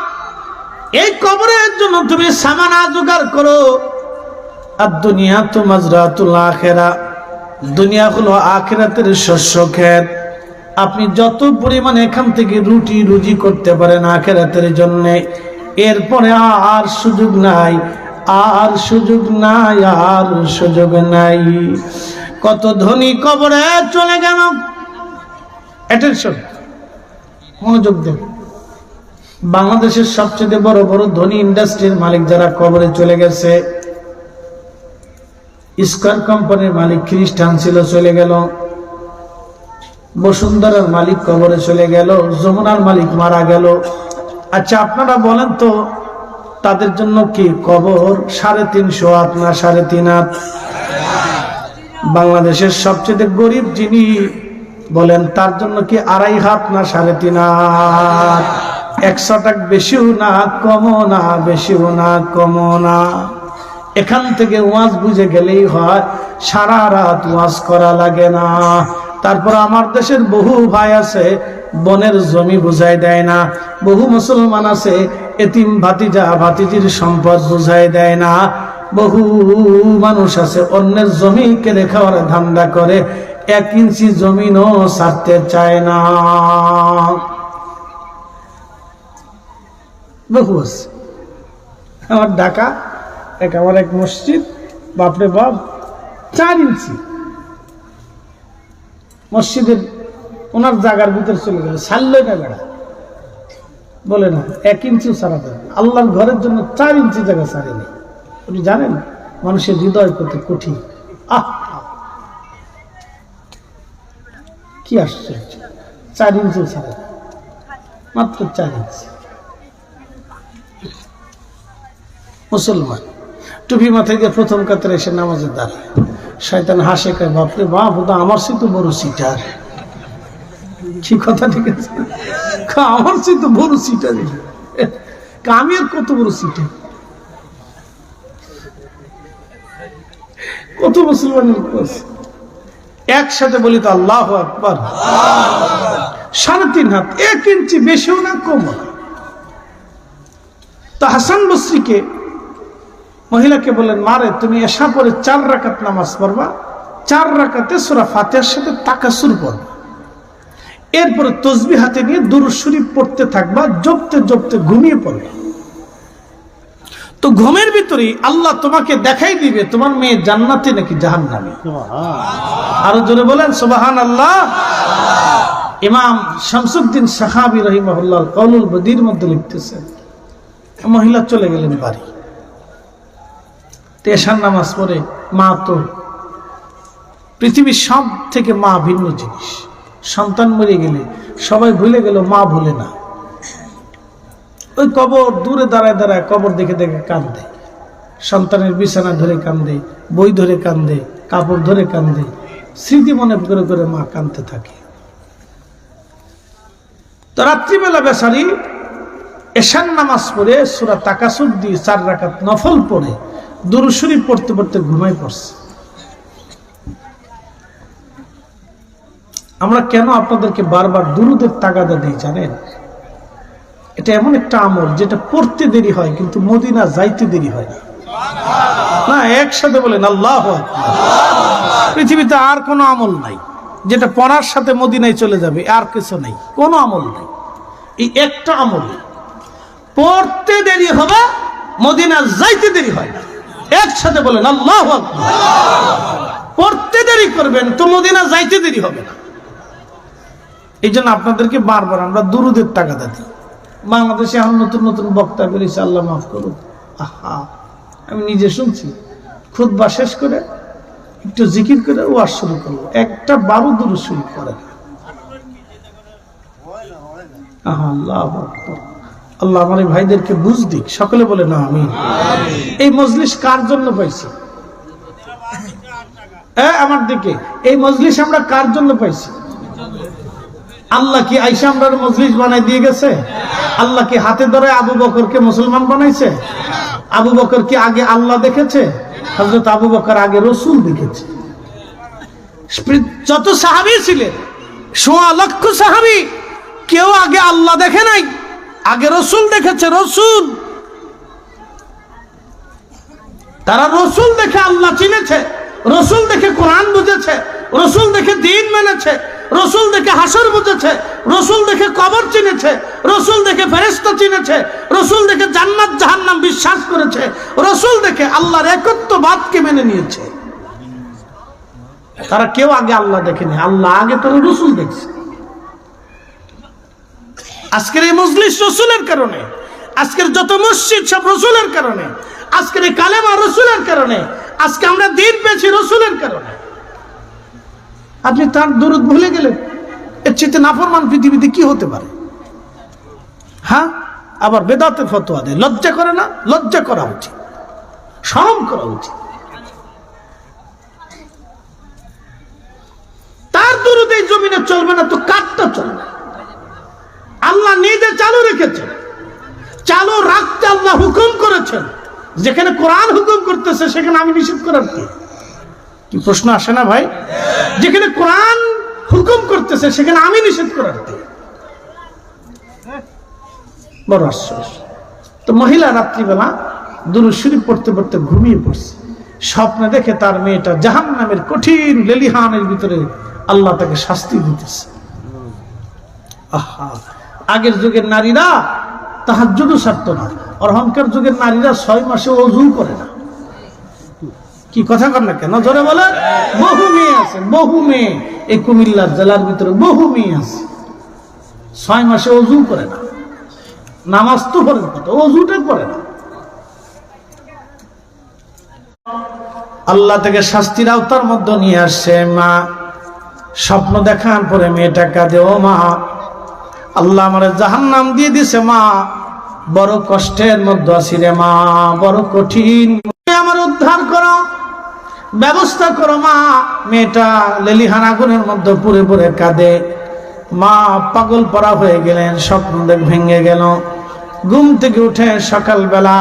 এই কবরের জন্য তুমি সামানা জোগাড় করো। আর দুনিয়া তো মাজরাতুল আখিরা, দুনিয়া হলো আখিরাতের শস্য ক্ষেত। আপনি যত পরিমাণে এখান থেকে রুটি রুজি করতে পারেন আখিরাতের জন্য, এরপরে আর সুযোগ নাই, আর সুযোগ নাই, আর সুযোগ নাই। কত ধনী কবরে চলে গেল। অ্যাটেনশন, মনোযোগ দেন। বাংলাদেশের সবচেয়ে বড় বড় ধনী ইন্ডাস্ট্রির মালিক যারা কবরে চলে গেছে, স্কয়ার কোম্পানির মালিক খ্রিস্টান ছিল, চলে গেল। বসুন্ধরার মালিক কবরে চলে গেল, যমুনার মালিক মারা গেল। আচ্ছা আপনারা বলেন তো, তাদের জন্য কি কবর 3.5 হাত না 3.5 হাত? বাংলাদেশের সবচেয়ে গরিব যিনি বলেন, তার জন্য কি 2.5 হাত না 3.5 হাত? 100 টাকা বেশিও না কমও না, বেশিও না কমও না। এখান থেকে ওয়াজ বুঝে গেলেই হয়, সারা রাত ওয়াজ করা লাগে না। তারপর আমার দেশের বহু ভাই আছে বনের জমি বুঝাই দেয় না, বহু মুসলমান আছে এতিম ভাতিজা ভাতিজির সম্পদ বুঝাই দেয় না, বহু মানুষ আছে অন্যের জমি কেড়ে খাওয়ার ধান্দা করে, 1 ইঞ্চি জমিনও ছাড়তে চায় না। বহু আছে। আমার ঢাকা আমার এক মসজিদ, বাপরে বাপ, 4 ইঞ্চি মসজিদের ওনার জায়গার ভিতরে চলে গেল, ছাড়লই না বেড়া, বলে না 1 ইঞ্চিও ছাড়াতে। আল্লাহর ঘরের জন্য 4 ইঞ্চি জায়গা ছাড়েনি। আপনি জানেন মানুষের হৃদয় কত কঠিন। কি আশ্চর্য, 4 ইঞ্চিও ছাড়ে, মাত্র 4 ইঞ্চি। মুসলমান টুপি মাথায় দিয়ে প্রথম কাতারে এসে নামাজের দাঁড়ায়, শয়তান হাসে, কয় বাপরে বাপ, ও তো আমার চেয়ে বড় সিটার। কি কথা, ঠিক আছে, আমার চেয়ে বড় সিটার। কামের কত বড় সিটে, কত মুসলমানের করছে। একসাথে বলি তো আল্লাহু আকবার। 3.5 হাত, 1 ইঞ্চি বেশিও না কমও না। তো হাসান বসরিকে মহিলাকে বললেন, মারে তুমি এশা পরে 4 রাকাত নামাজ পড়বা, 4 রাকাতে সূরা ফাতিহার সাথে তাকাসুর পড়বা, এরপরে তসবিহ হাতে নিয়ে দুরূদ শরীফ পড়তে থাকবা, জপতে জপতে ঘুমিয়ে পড়বে। তো ঘুমের ভিতরে আল্লাহ তোমাকে দেখাই দিবে তোমার মেয়ে জান্নাতে নাকি জাহান্নামে। আরো জোরে বলেন সুবহানাল্লাহ। ইমাম শামসুদ্দিন সাহাবী রাহিমাহুল্লাহ কাউলুল বদীর মধ্যে লিখতেছেন, মহিলা চলে গেলেন বাড়ি। এশার নামাজ পড়ে, মা তো পৃথিবীর সব থেকে মা ভিন্ন জিনিস। সন্তান মরে গেলে সবাই ভুলে গেল, মা ভুলে না। ওই কবর দূরে দাঁড়ায় দাঁড়ায় কবর দেখে দেখে কান্দে, সন্তানের বিছানা ধরে কান্দে, বই ধরে কান্দে, কাপড় ধরে কান্দে, স্মৃতি মনে করে করে মা কাঁদতে থাকে। তো রাত্রিবেলা বেচারি এশার নামাজ পড়ে সূরা তাকাসুর দিয়ে 4 রাকাত নফল পড়ে দুরূদ শরীফ পড়তে পড়তে ঘুমাই পড়ছে। আমরা কেন আপনাদেরকে বারবার দুরূদের তাগাদা দিই জানেন? এটা এমন একটা আমল যেটা পড়তে দেরি হয় কিন্তু মদিনা যাইতে দেরি হয় না। না, একসাথে বলেন আল্লাহু আকবার। পৃথিবীতে আর কোনো আমল নাই যেটা পড়ার সাথে মদিনায় চলে যাবে, আর কিছু নাই, কোনো আমল নাই। এই একটা আমল, পড়তে দেরি হবে, মদিনা যাইতে দেরি হয় না। একসাথে বলেন আল্লাহু আকবার। পড়তে দেরি করবেন তো মদিনা যাইতে দেরি হবে না। এই জন্য আপনাদেরকে বারবার আমরা দুরূদের তাগাদা দিই। বাংলাদেশে এখন নতুন নতুন বক্তা বেরিয়েছে, আল্লাহ মাফ করুন। আহা, আমি নিজে শুনছি, খুতবা শেষ করে একটু জিকির করে ওয়াজ শুরু করলো, একটা 12 দুরূদ শরীফ পড়ে না। আল্লাহ আকবার। আল্লাহ আমার এই ভাইদেরকে বুঝ দিক, সকলে বলে না আমিন। এই মজলিস কার জন্য পাইছি? আমার দিকে, এই মজলিস আমরা কার জন্য পাইছি? আল্লাহ কি আইসা আমরা মজলিস বানাই দিয়ে গেছে? আল্লাহ কি হাতে ধরে আবু বকরকে মুসলমান বানাইছে? আবু বকর কি আগে আল্লাহ দেখেছে? হযরত আবু বকর আগে রাসূল দেখেছে। যত সাহাবী ছিলেন, 1.5 লক্ষ সাহাবী, কেউ আগে আল্লাহ দেখে নাই, আগে রাসূল দেখেছে। রাসূল, তারা রাসূল দেখে আল্লাহ চিনেছে, রাসূল দেখে কোরআন বুঝেছে, রাসূল দেখে দ্বীন মেনেছে, রাসূল দেখে হাসর বুঝেছে, রাসূল দেখে কবর চিনেছে, রাসূল দেখে ফেরেশতা চিনেছে, রাসূল দেখে জান্নাত জাহান্নাম বিশ্বাস করেছে, রাসূল দেখে আল্লাহর একত্ববাদকে মেনে নিয়েছে। তারা কেউ আগে আল্লাহ দেখেনি, আল্লাহ আগে তারা রাসূল দেখছে। আজকের এই মজলিস রাসূলের কারণে, আজকের যত মসজিদ সব রাসূলের কারণে, আজকের এই কালেমা রাসূলের কারণে, আজকে আমরা দ্বীন পেয়েছি রাসূলের কারণে। আপনি তার দুরূদ ভুলে গেলেন, এর চেয়ে নাফরমান পৃথিবীতে কি হতে পারে? হ্যাঁ, আবার বেদাতের ফতোয়া দেয়। লজ্জা করে না? লজ্জা করা উচিত, শরম করা উচিত। তার দুরূদ এই জমিনে চলবে না তো কারটা চলবে? আল্লাহ নিজে চালু রেখেছেন, চালু রাখতে আল্লাহ হুকুম করেছেন। যেখানে কোরআন হুকুম করতেছে সেখানে আমি নিষেধ করার কি? কি প্রশ্ন আসে না ভাই? যেখানে কোরআন হুকুম করতেছে সেখানে আমি নিষেধ করার কি? বড় আশ্চর্য। তো মহিলা রাত্রিবেলা দুরূদ শরীফ পড়তে পড়তে ঘুমিয়ে পড়ছে। স্বপ্নে দেখে তার মেয়েটা জাহান্নামের কঠিন লেলিহানের ভিতরে আল্লাহ তাকে শাস্তি দিতেছে। আহা, আগের যুগের নারীরা তাহাজ্জুদও ছাড়তো না, অহংকার যুগের নারীরা 6 মাসে ওযু করে না। কি কথা কর না কেন? জোরে বলে। বহু মেয়ে আছে, বহু মেয়ে এই কুমিল্লার জেলার ভিতরে বহু মেয়ে আছে 6 মাসে ওযু করে না। নামাজ তো পড়ে কথা, ওযুটা করে না। আল্লাহ থেকে শাস্তির আওতার মধ্যে নিয়ে আসছে। মা স্বপ্ন দেখার পরে মেয়েটা কাঁদে, ও মা, আল্লাহ আমার জাহান্নাম দিয়ে দিছে মা, বড় কষ্টের মধ্যে আছি রে মা, বড় কঠিন, আমার উদ্ধার করো, ব্যবস্থা করো মা। মেয়েটা লেলিহান আগুনের মধ্যে পুড়ে পুড়ে কাঁদে। মা পাগল পড়া হয়ে গেলেন, স্বপ্ন দেখ ভেঙে গেল। ঘুম থেকে উঠে সকালবেলা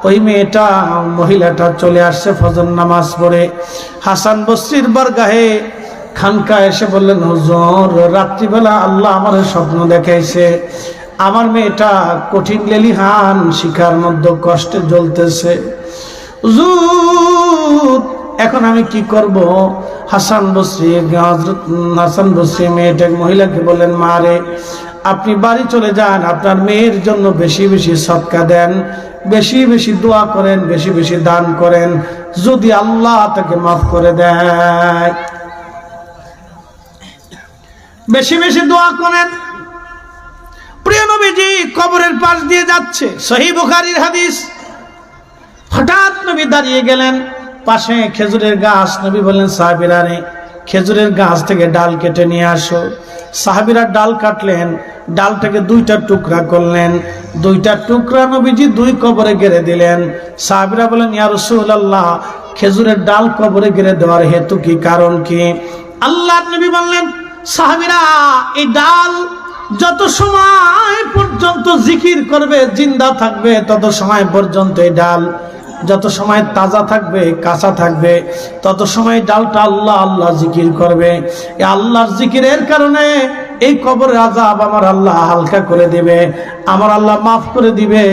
ওই মেয়েটা মহিলাটা চলে আসছে ফজর নামাজ পড়ে। হাসান বসরির বারগাহে খানকা এসে বললেন, হুজুর রাত্রিবেলা আল্লাহ আমার স্বপ্ন দেখাইছে, আমার মেয়েটা কঠিন লেলিহান শিখার মধ্যে কষ্টে জ্বলতেছে। হুজুর এখন আমি কি করব? হাসান বসরি মেয়েটা মহিলাকে বললেন, মা রে আপনি বাড়ি চলে যান, আপনার মেয়ের জন্য বেশি বেশি সদকা দেন, বেশি বেশি দোয়া করেন, বেশি বেশি দান করেন, যদি আল্লাহ তাকে মাফ করে দেয়। বেশি বেশি দোয়া করেন। প্রিয় নবীজি কবরের পাশ দিয়ে যাচ্ছে, সহিহ বুখারীর হাদিস। হঠাৎ নবী দাঁড়িয়ে গেলেন, পাশে খেজুরের গাছ। নবী বললেন, সাহাবীরা রে খেজুরের গাছ থেকে ডাল কেটে নিয়ে আসো। সাহাবীরা ডাল কাটলেন, ডালটাকে দুইটা টুকরা করলেন, দুইটা টুকরা নবীজি দুই কবরে গেড়ে দিলেন। সাহাবীরা বলেন, ইয়া রাসূলুল্লাহ খেজুরের ডাল কবরে গেড়ে দেওয়ার হেতু কি, কারণ কি? আল্লাহর নবী বললেন, সাহাবীরা এই ডাল যত সময় পর্যন্ত জিকির করবে, জিন্দা থাকবে, তত সময় পর্যন্ত এই ডাল যত সময় তাজা থাকবে, কাঁচা থাকবে, তত সময় ডালটা আল্লাহ আল্লাহ জিকির করবে। এই আল্লাহর জিকিরের কারণে এই কবরের আযাব আমার আল্লাহ হালকা করে দিবে, আমার আল্লাহ মাফ করে দিবে।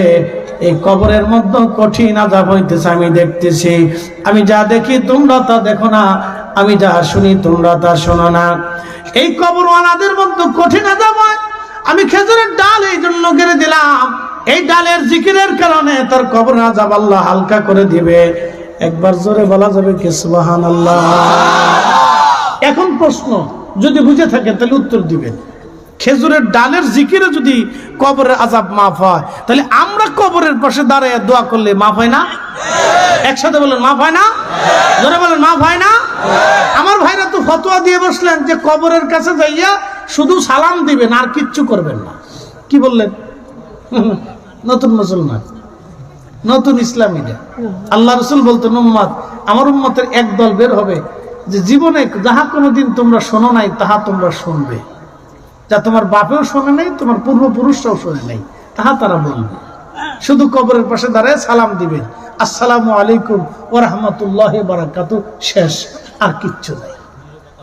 এই কবরের মধ্যে কঠিন আযাব হইতেছে, আমি দেখতেছি। আমি যা দেখি তোমরা তা দেখো না, আমি যা শুনি তোমরা তা শোনো না। এই কবরওয়ালাদের মধ্যে কঠিন আযাব হয়। আমি খেজুরের ডাল এই জন্য গেড়ে দিলাম, এই ডালের জিকিরের কারণে তার কবরের আযাব আল্লাহ হালকা করে দিবে। একবার জোরে বলা যাবে কি সুবহানাল্লাহ? এখন প্রশ্ন, যদি বুঝে থাকেন তাহলে উত্তর দিবেন। খেজুরের ডালের জিকিরে যদি কবরের আযাব মাফ হয়, তাহলে আমরা কবরের পাশে দাঁড়িয়ে দোয়া করলে মাফ হয় না? একসাথে বলেন, মাফ হয় না? জোরে বলেন, মাফ হয় না? আমার ভাইরা তো ফতোয়া দিয়ে বসলেন যে কবরের কাছে যাইয়া শুধু সালাম দিবেন, আর কিচ্ছু করবেন না। কি বললেন? নতুন মুসলমান, নতুন ইসলাম। এটা আল্লাহ রাসূল বলতেন, উম্মত আমার উম্মতের একদল বের হবে যে জীবনে যাহা কোনোদিন তোমরা শোনো নাই তাহা তোমরা শুনবে, যা তোমার বাপেও শোনে নাই, তোমার পূর্বপুরুষরাও শোনে নাই, তাহা তারা বলবে। শুধু কবরের পাশে দাঁড়ায় সালাম দিবেন, আসসালামু আলাইকুম ওয়া রাহমাতুল্লাহি ওয়া বারাকাতুহু, শেষ, আর কিচ্ছু নাই।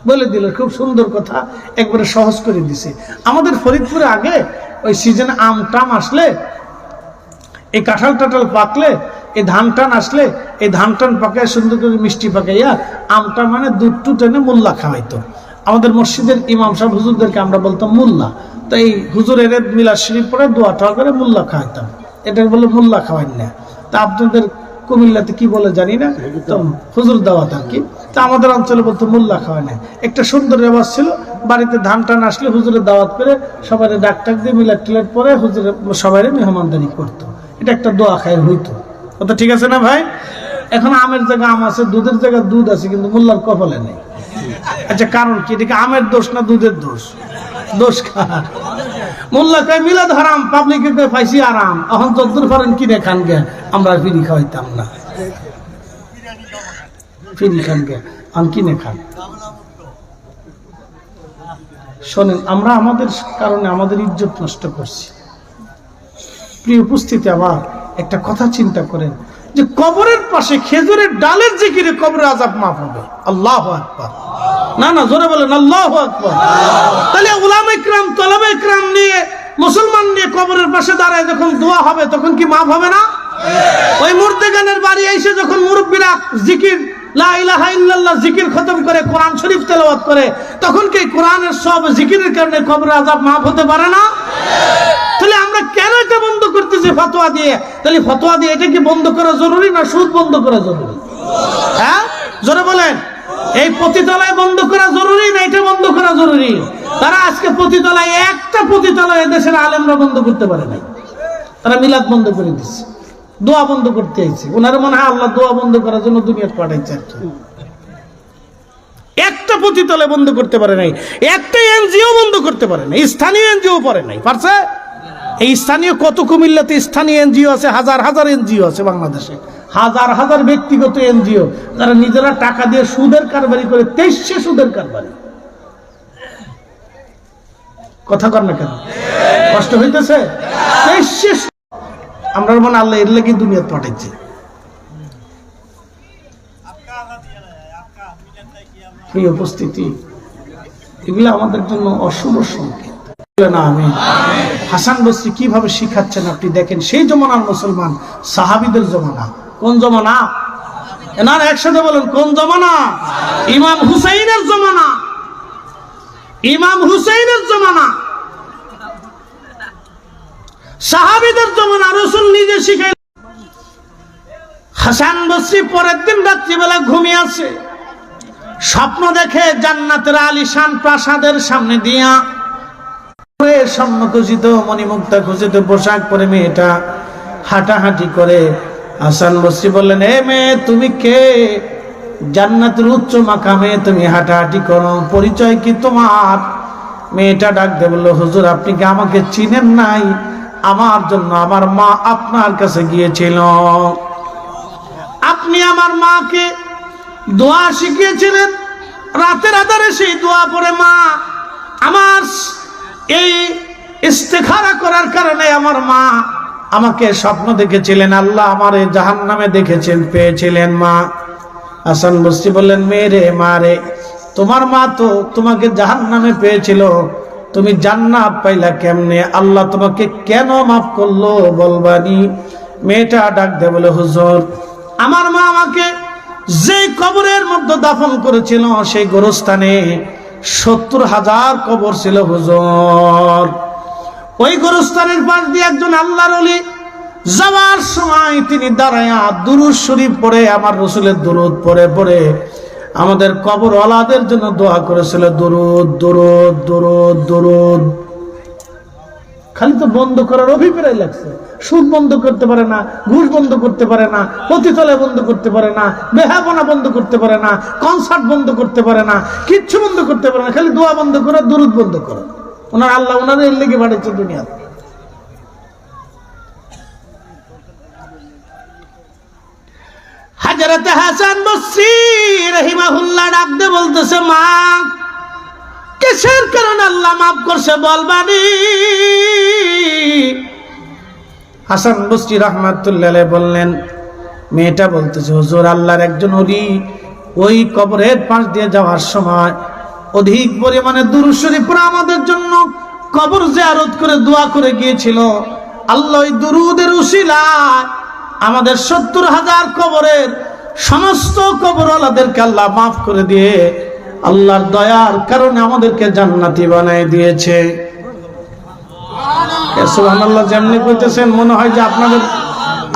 বলে দিল, খুব সুন্দর কথা, একবারে সহজ করে দিছে। আমাদের ফরিদপুরে আগে ওই সিজনে আম টাম আসলে, এই কাঁঠাল টাঠাল পাকলে, এই ধান টান আসলে, এই ধান টান পাকায় সুন্দর করে মিষ্টি পাকাইয়া আমটা মানে দুধ টুট এনে মোল্লা খাওয়াইতো। আমাদের মসজিদের ইমাম সাহেব হুজুরদেরকে আমরা বলতাম মোল্লা। তো এই হুজুরের মিলাদ শরীফ পড়ে দোয়া টোয়া করে মোল্লা খাওয়াইতাম, এটাকে বলে মোল্লা খাওয়াই না। তা আপনাদের কুমিল্লাতে কি বলে জানি না, তো হুজুর দাওয়াত আর কি। তা আমাদের অঞ্চলে বলতো মোল্লা খাওয়াই না। একটা সুন্দর রেওয়াজ ছিল, বাড়িতে ধান টান আসলে হুজুরের দাওয়াত করে সবাই ডাক টাক দিয়ে মিলাদ টিলাদ পরে হুজুরের সবাই মেহমানদারি করতো। এটা একটা দোয়া খায়ের হইতো। কথা ঠিক আছে না ভাই? এখন আমের জায়গা আম আছে, দুধের জায়গা দুধ আছে, কিন্তু মোল্লার কপালে নেই। আচ্ছা কারণ কি? এটা কি আমের দোষ না দুধের দোষ? দোষ কার? মোল্লা কয় মিলাদ হারাম, পাবলিকে কয় ফাইসি আরাম। এখন যদ্দুর পারেন কিনে খান গে, আমরা ফিরি খাওয়াইতাম না, ফিরি খান গে, আমি কিনে খান। শোনেন, আমরা আমাদের কারণে আমাদের ইজ্জত নষ্ট করছি। প্রিয় উপস্থিতি, আবার একটা কথা চিন্তা করেন যে কবরের পাশে খেজুরের ডালের জিকিরে কবরের আযাব মাফ হবে। আল্লাহু আকবার। না না, জোরে বলেন আল্লাহু আকবার। তাহলে উলামা ইকরাম, তলাবা ইকরাম নিয়ে, মুসলমান নিয়ে কবরের পাশে দাঁড়ায় যখন দোয়া হবে, তখন কি মাফ হবে না? ওই মুর্দেগানের বাড়ি এসে যখন মুরব্বীরা জিকির লা ইলাহা ইল্লাল্লাহ জিকির খতম করে, কোরআন শরীফ তেলাওয়াত করে, তখন কি কোরআনের সব জিকিরের কারণে কবরের আযাব মাফ হতে পারে না? তাহলে আমরা কেন এটা বন্ধ করতেছি ফতোয়া দিয়ে? তাহলে ফতোয়া দিয়ে এটা কি বন্ধ করা জরুরি না সুদ বন্ধ করা জরুরি? হ্যাঁ, জোরে বলেন। এই পতিতালয় বন্ধ করা জরুরি না এটা বন্ধ করা জরুরি? তারা আজকে পতিতালয়, একটা পতিতালয় দেশের আলেমরা বন্ধ করতে পারে নাই। তারা মিলাদ বন্ধ করে দিচ্ছে, দোয়া বন্ধ করতে চাইছে। ওনারা মনে হয় আল্লাহ দোয়া বন্ধ করার জন্য দুনিয়া পাঠাইছে। একটা পতিতালয় বন্ধ করতে পারে নাই, একটা এনজিও বন্ধ করতে পারে নাই, স্থানীয় এনজিও পারে নাই। পারছে? এই স্থানীয় কত কুমিল্লাতে স্থানীয় এনজিও আছে, হাজার হাজার এনজিও আছে বাংলাদেশে, হাজার হাজার ব্যক্তিগত এনজিও, যারা নিজেরা টাকা দিয়ে সুদের কারবারি করে, 2300 সুদের কারবারি। কথা কর না কেন? কষ্ট হইতেছে? 2300 আমরা মনে আল্লাহ এর লাগি দুনিয়াতে পাঠাইছে। এই উপস্থিতি এগুলো আমাদের জন্য অশুভ সংকেত না। আমি হাসান বসরি কিভাবে শিখাচ্ছেন আপনি দেখেন। সেই জমানার মুসলমান সাহাবীদের জমানা। কোন জমানা? এনার একসাথে বলেন কোন জমানা? ইমাম হুসাইনের জমানা। ইমাম হুসাইনের জমানা, সাহাবীদের জমানা। রাসূল নিজে শিখাই। হাসান বসরি পরের দিন রাত্রিবেলা ঘুমিয়ে আছে, স্বপ্ন দেখে জান্নাতের আলিশান প্রাসাদের সামনে দিয়া স্বর্ণখচিত মণিমুক্তা খচিত পোশাক পরে মেয়েটা হাঁটাহাঁটি করে। হাসান বসরি বললেন, এ মেয়ে তুমি কে? জান্নাতের উচ্চ মাকামে তুমি হাঁটাহাঁটি করো, পরিচয় কি তোমার? মেয়েটা ডাক দিয়ে বলল, হুজুর আপনি কি আমাকে চিনেন নাই? আমার জন্য আমার মা আপনার কাছে গিয়েছিল, আপনি আমার মাকে দোয়া শিখিয়েছিলেন। রাতের আধারে সেই দোয়া পড়ে মা আমার এই ইস্তেখারা করার কারণে আমার মা আমাকে স্বপ্ন দেখেছিলেন, আল্লাহ আমারে জাহান্নামে দেখেছেন, পেয়েছিলেন মা। হাসান বসরি বললেন, মেরে মারে, তোমার মা তো তোমাকে জাহান্নামে পেয়েছিল, তুমি জান্নাত পাইলা কেমনে? আল্লাহ তোমাকে কেন মাফ করলো বলবানি? মেয়েটা ডাক দে বলে, হুজুর আমার মা আমাকে যে কবরের মধ্যে দাফন করেছিল সেই গোরস্থানে ৭০,০০০ কবর ছিল হুজুর। ওই গোরস্থানের পাশ দিয়ে একজন আল্লাহর ওলি যাওয়ার সময় তিনি দাঁড়ায়া দুরূদ শরীফ পড়ে, আমার রাসূলের দুরূদ পড়ে পড়ে আমাদের কবরওয়ালাদের জন্য দোয়া করেছিল। দুরূদ দুরূদ দুরূদ দুরূদ। খালি তো বন্ধ করার অভিপ্রায় লাগছে। সুদ বন্ধ করতে পারে না, ঘুষ বন্ধ করতে পারে না, পতিতালয় বন্ধ করতে পারে না, বেহাপনা বন্ধ করতে পারে না, কনসার্ট বন্ধ করতে পারে না, কিচ্ছু বন্ধ করতে পারে না, খালি দোয়া বন্ধ করে, দুরূদ বন্ধ করে। ওনার আল্লাহ ওনাদের এর লেগে বাড়িয়েছে দুনিয়াতে। হযরত হাসান বসরি রাহিমাহুল্লাহ ডাক দিয়ে বলতেছে, মা কিসের কারণে আল্লাহ মাফ করছে বলবানি? হাসান বসরি রাহমাতুল্লাহ আলাইহি বললেন, মেয়েটা বলতেছে, হুজুর আল্লাহর একজন ওলি ওই কবরের পাশ দিয়ে যাওয়ার সময় অধিক পরিমাণে দুরূদ শরীফ পড়ে আমাদের জন্য কবর জিয়ারত করে দোয়া করে গিয়েছিল। আল্লাহ ওই দুরূদের উসিলায় আমাদের ৭০,০০০ কবরের সমস্ত কবরওয়ালাদেরকে আল্লাহ মাফ করে দিয়ে আল্লাহর দয়ার কারণে আমাদেরকে জান্নাতি বানায় দিয়েছে। সুবহানাল্লাহ। যেমনি কইতেছেন মনে হয় যে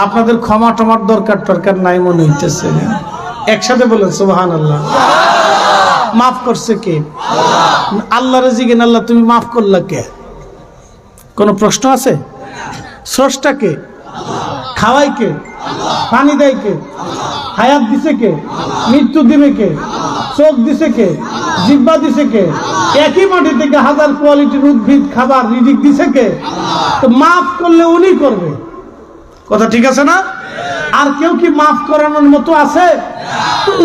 আপনাদের ক্ষমা টমার দরকার নাই মনে হইতেছে। একসাথে বলেন সুবহানাল্লাহ। মাফ করছে কে? আল্লাহর জিগেন, আল্লাহ তুমি মাফ করলা কে? কোনো প্রশ্ন আছে? স্রষ্টা কে? খাওয়াই কে? পানি দেয় কে? হায়াত দিছে কে? মৃত্যু দিবে কে? চোখ দিছে কে? জিহ্বা দিছে কে? একই মাটি থেকে হাজার কোয়ালিটির উদ্ভিদ খাবার রিজিক দিছে কে? তো মাফ করলে উনি করবে। কথা ঠিক আছে না? আর কেউ কি মাফ করানোর মতো আছে?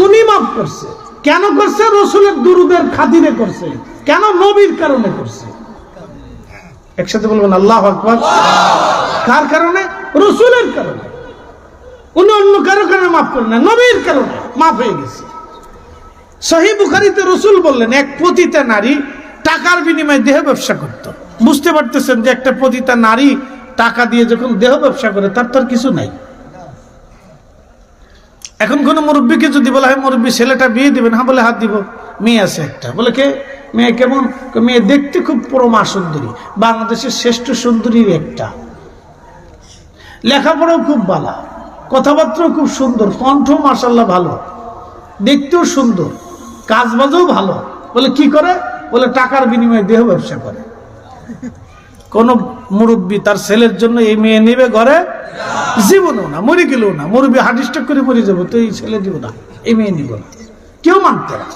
উনি মাফ করছে। কেন করছে? রাসূলের দুরূদের খাতিরে করছে। কেন? নবীর কারণে করছে। একসাথে বলবেন আল্লাহু আকবার। কার কারণে? রাসূলের কারণে। উনি অন্য কারো কারণে মাফ করেন না, নবীর কারণে মাফ হয়ে গেছে। সহিহ বুখারীতে রাসূল বললেন, এক পতিতা নারী টাকার বিনিময়ে দেহ ব্যবসা করত। বুঝতে পারতেছেন যে একটা পতিতা নারী টাকা দিয়ে যখন দেহ ব্যবসা করে তার তো আর কিছু নাই। এখন কোন মুরব্বীকে যদি বলা হয়, মুরব্বী ছেলেটা বিয়ে দিবেন? হ্যাঁ বলে, হাত দিব। মেয়ে আছে একটা। বলে কে? মেয়ে কেমন? মেয়ে দেখতে খুব পরমা সুন্দরী, বাংলাদেশের শ্রেষ্ঠ সুন্দরীর একটা, লেখাপড়াও খুব ভালো, কথাবার্তাও খুব সুন্দর, কণ্ঠ মাশাআল্লাহ ভালো, দেখতেও সুন্দর, কাজবাজও ভালো। বলে কি করে? বলে টাকার বিনিময়ে দেহ ব্যবসা করে। কোন মুরব্বী তার ছেলের জন্য এই মেয়ে নেবে ঘরে? জীবনও না। মরে গেলেও না। মুরব্বী হার্ট স্ট্রোক করে মরে যাবো, তো এই ছেলে দিব না, এই মেয়ে নিব না, কেউ মানতে না।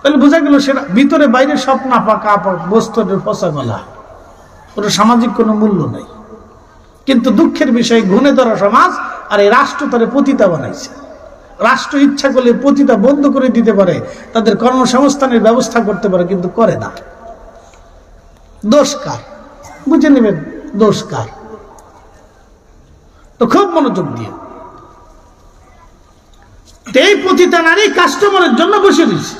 তাহলে বোঝা গেল সেটা ভিতরে বাইরে সব নাপাক আপাক বস্তুর ফসা গলা, ওটা সামাজিক কোনো মূল্য নাই। কিন্তু দুঃখের বিষয় ঘুণে ধরা সমাজ আর এই রাষ্ট্র তারে পতিতা বানাইছে। রাষ্ট্র ইচ্ছা করলে পতিতা বন্ধ করে দিতে পারে, তাদের কর্মসংস্থানের ব্যবস্থা করতে পারে, কিন্তু করে না। দোষ কার? বুঝে নেবেন দোষ কার। তো খুব মনোযোগ দিয়ে এই পতিতা নারী কাস্টমারের জন্য বসে দিয়েছে।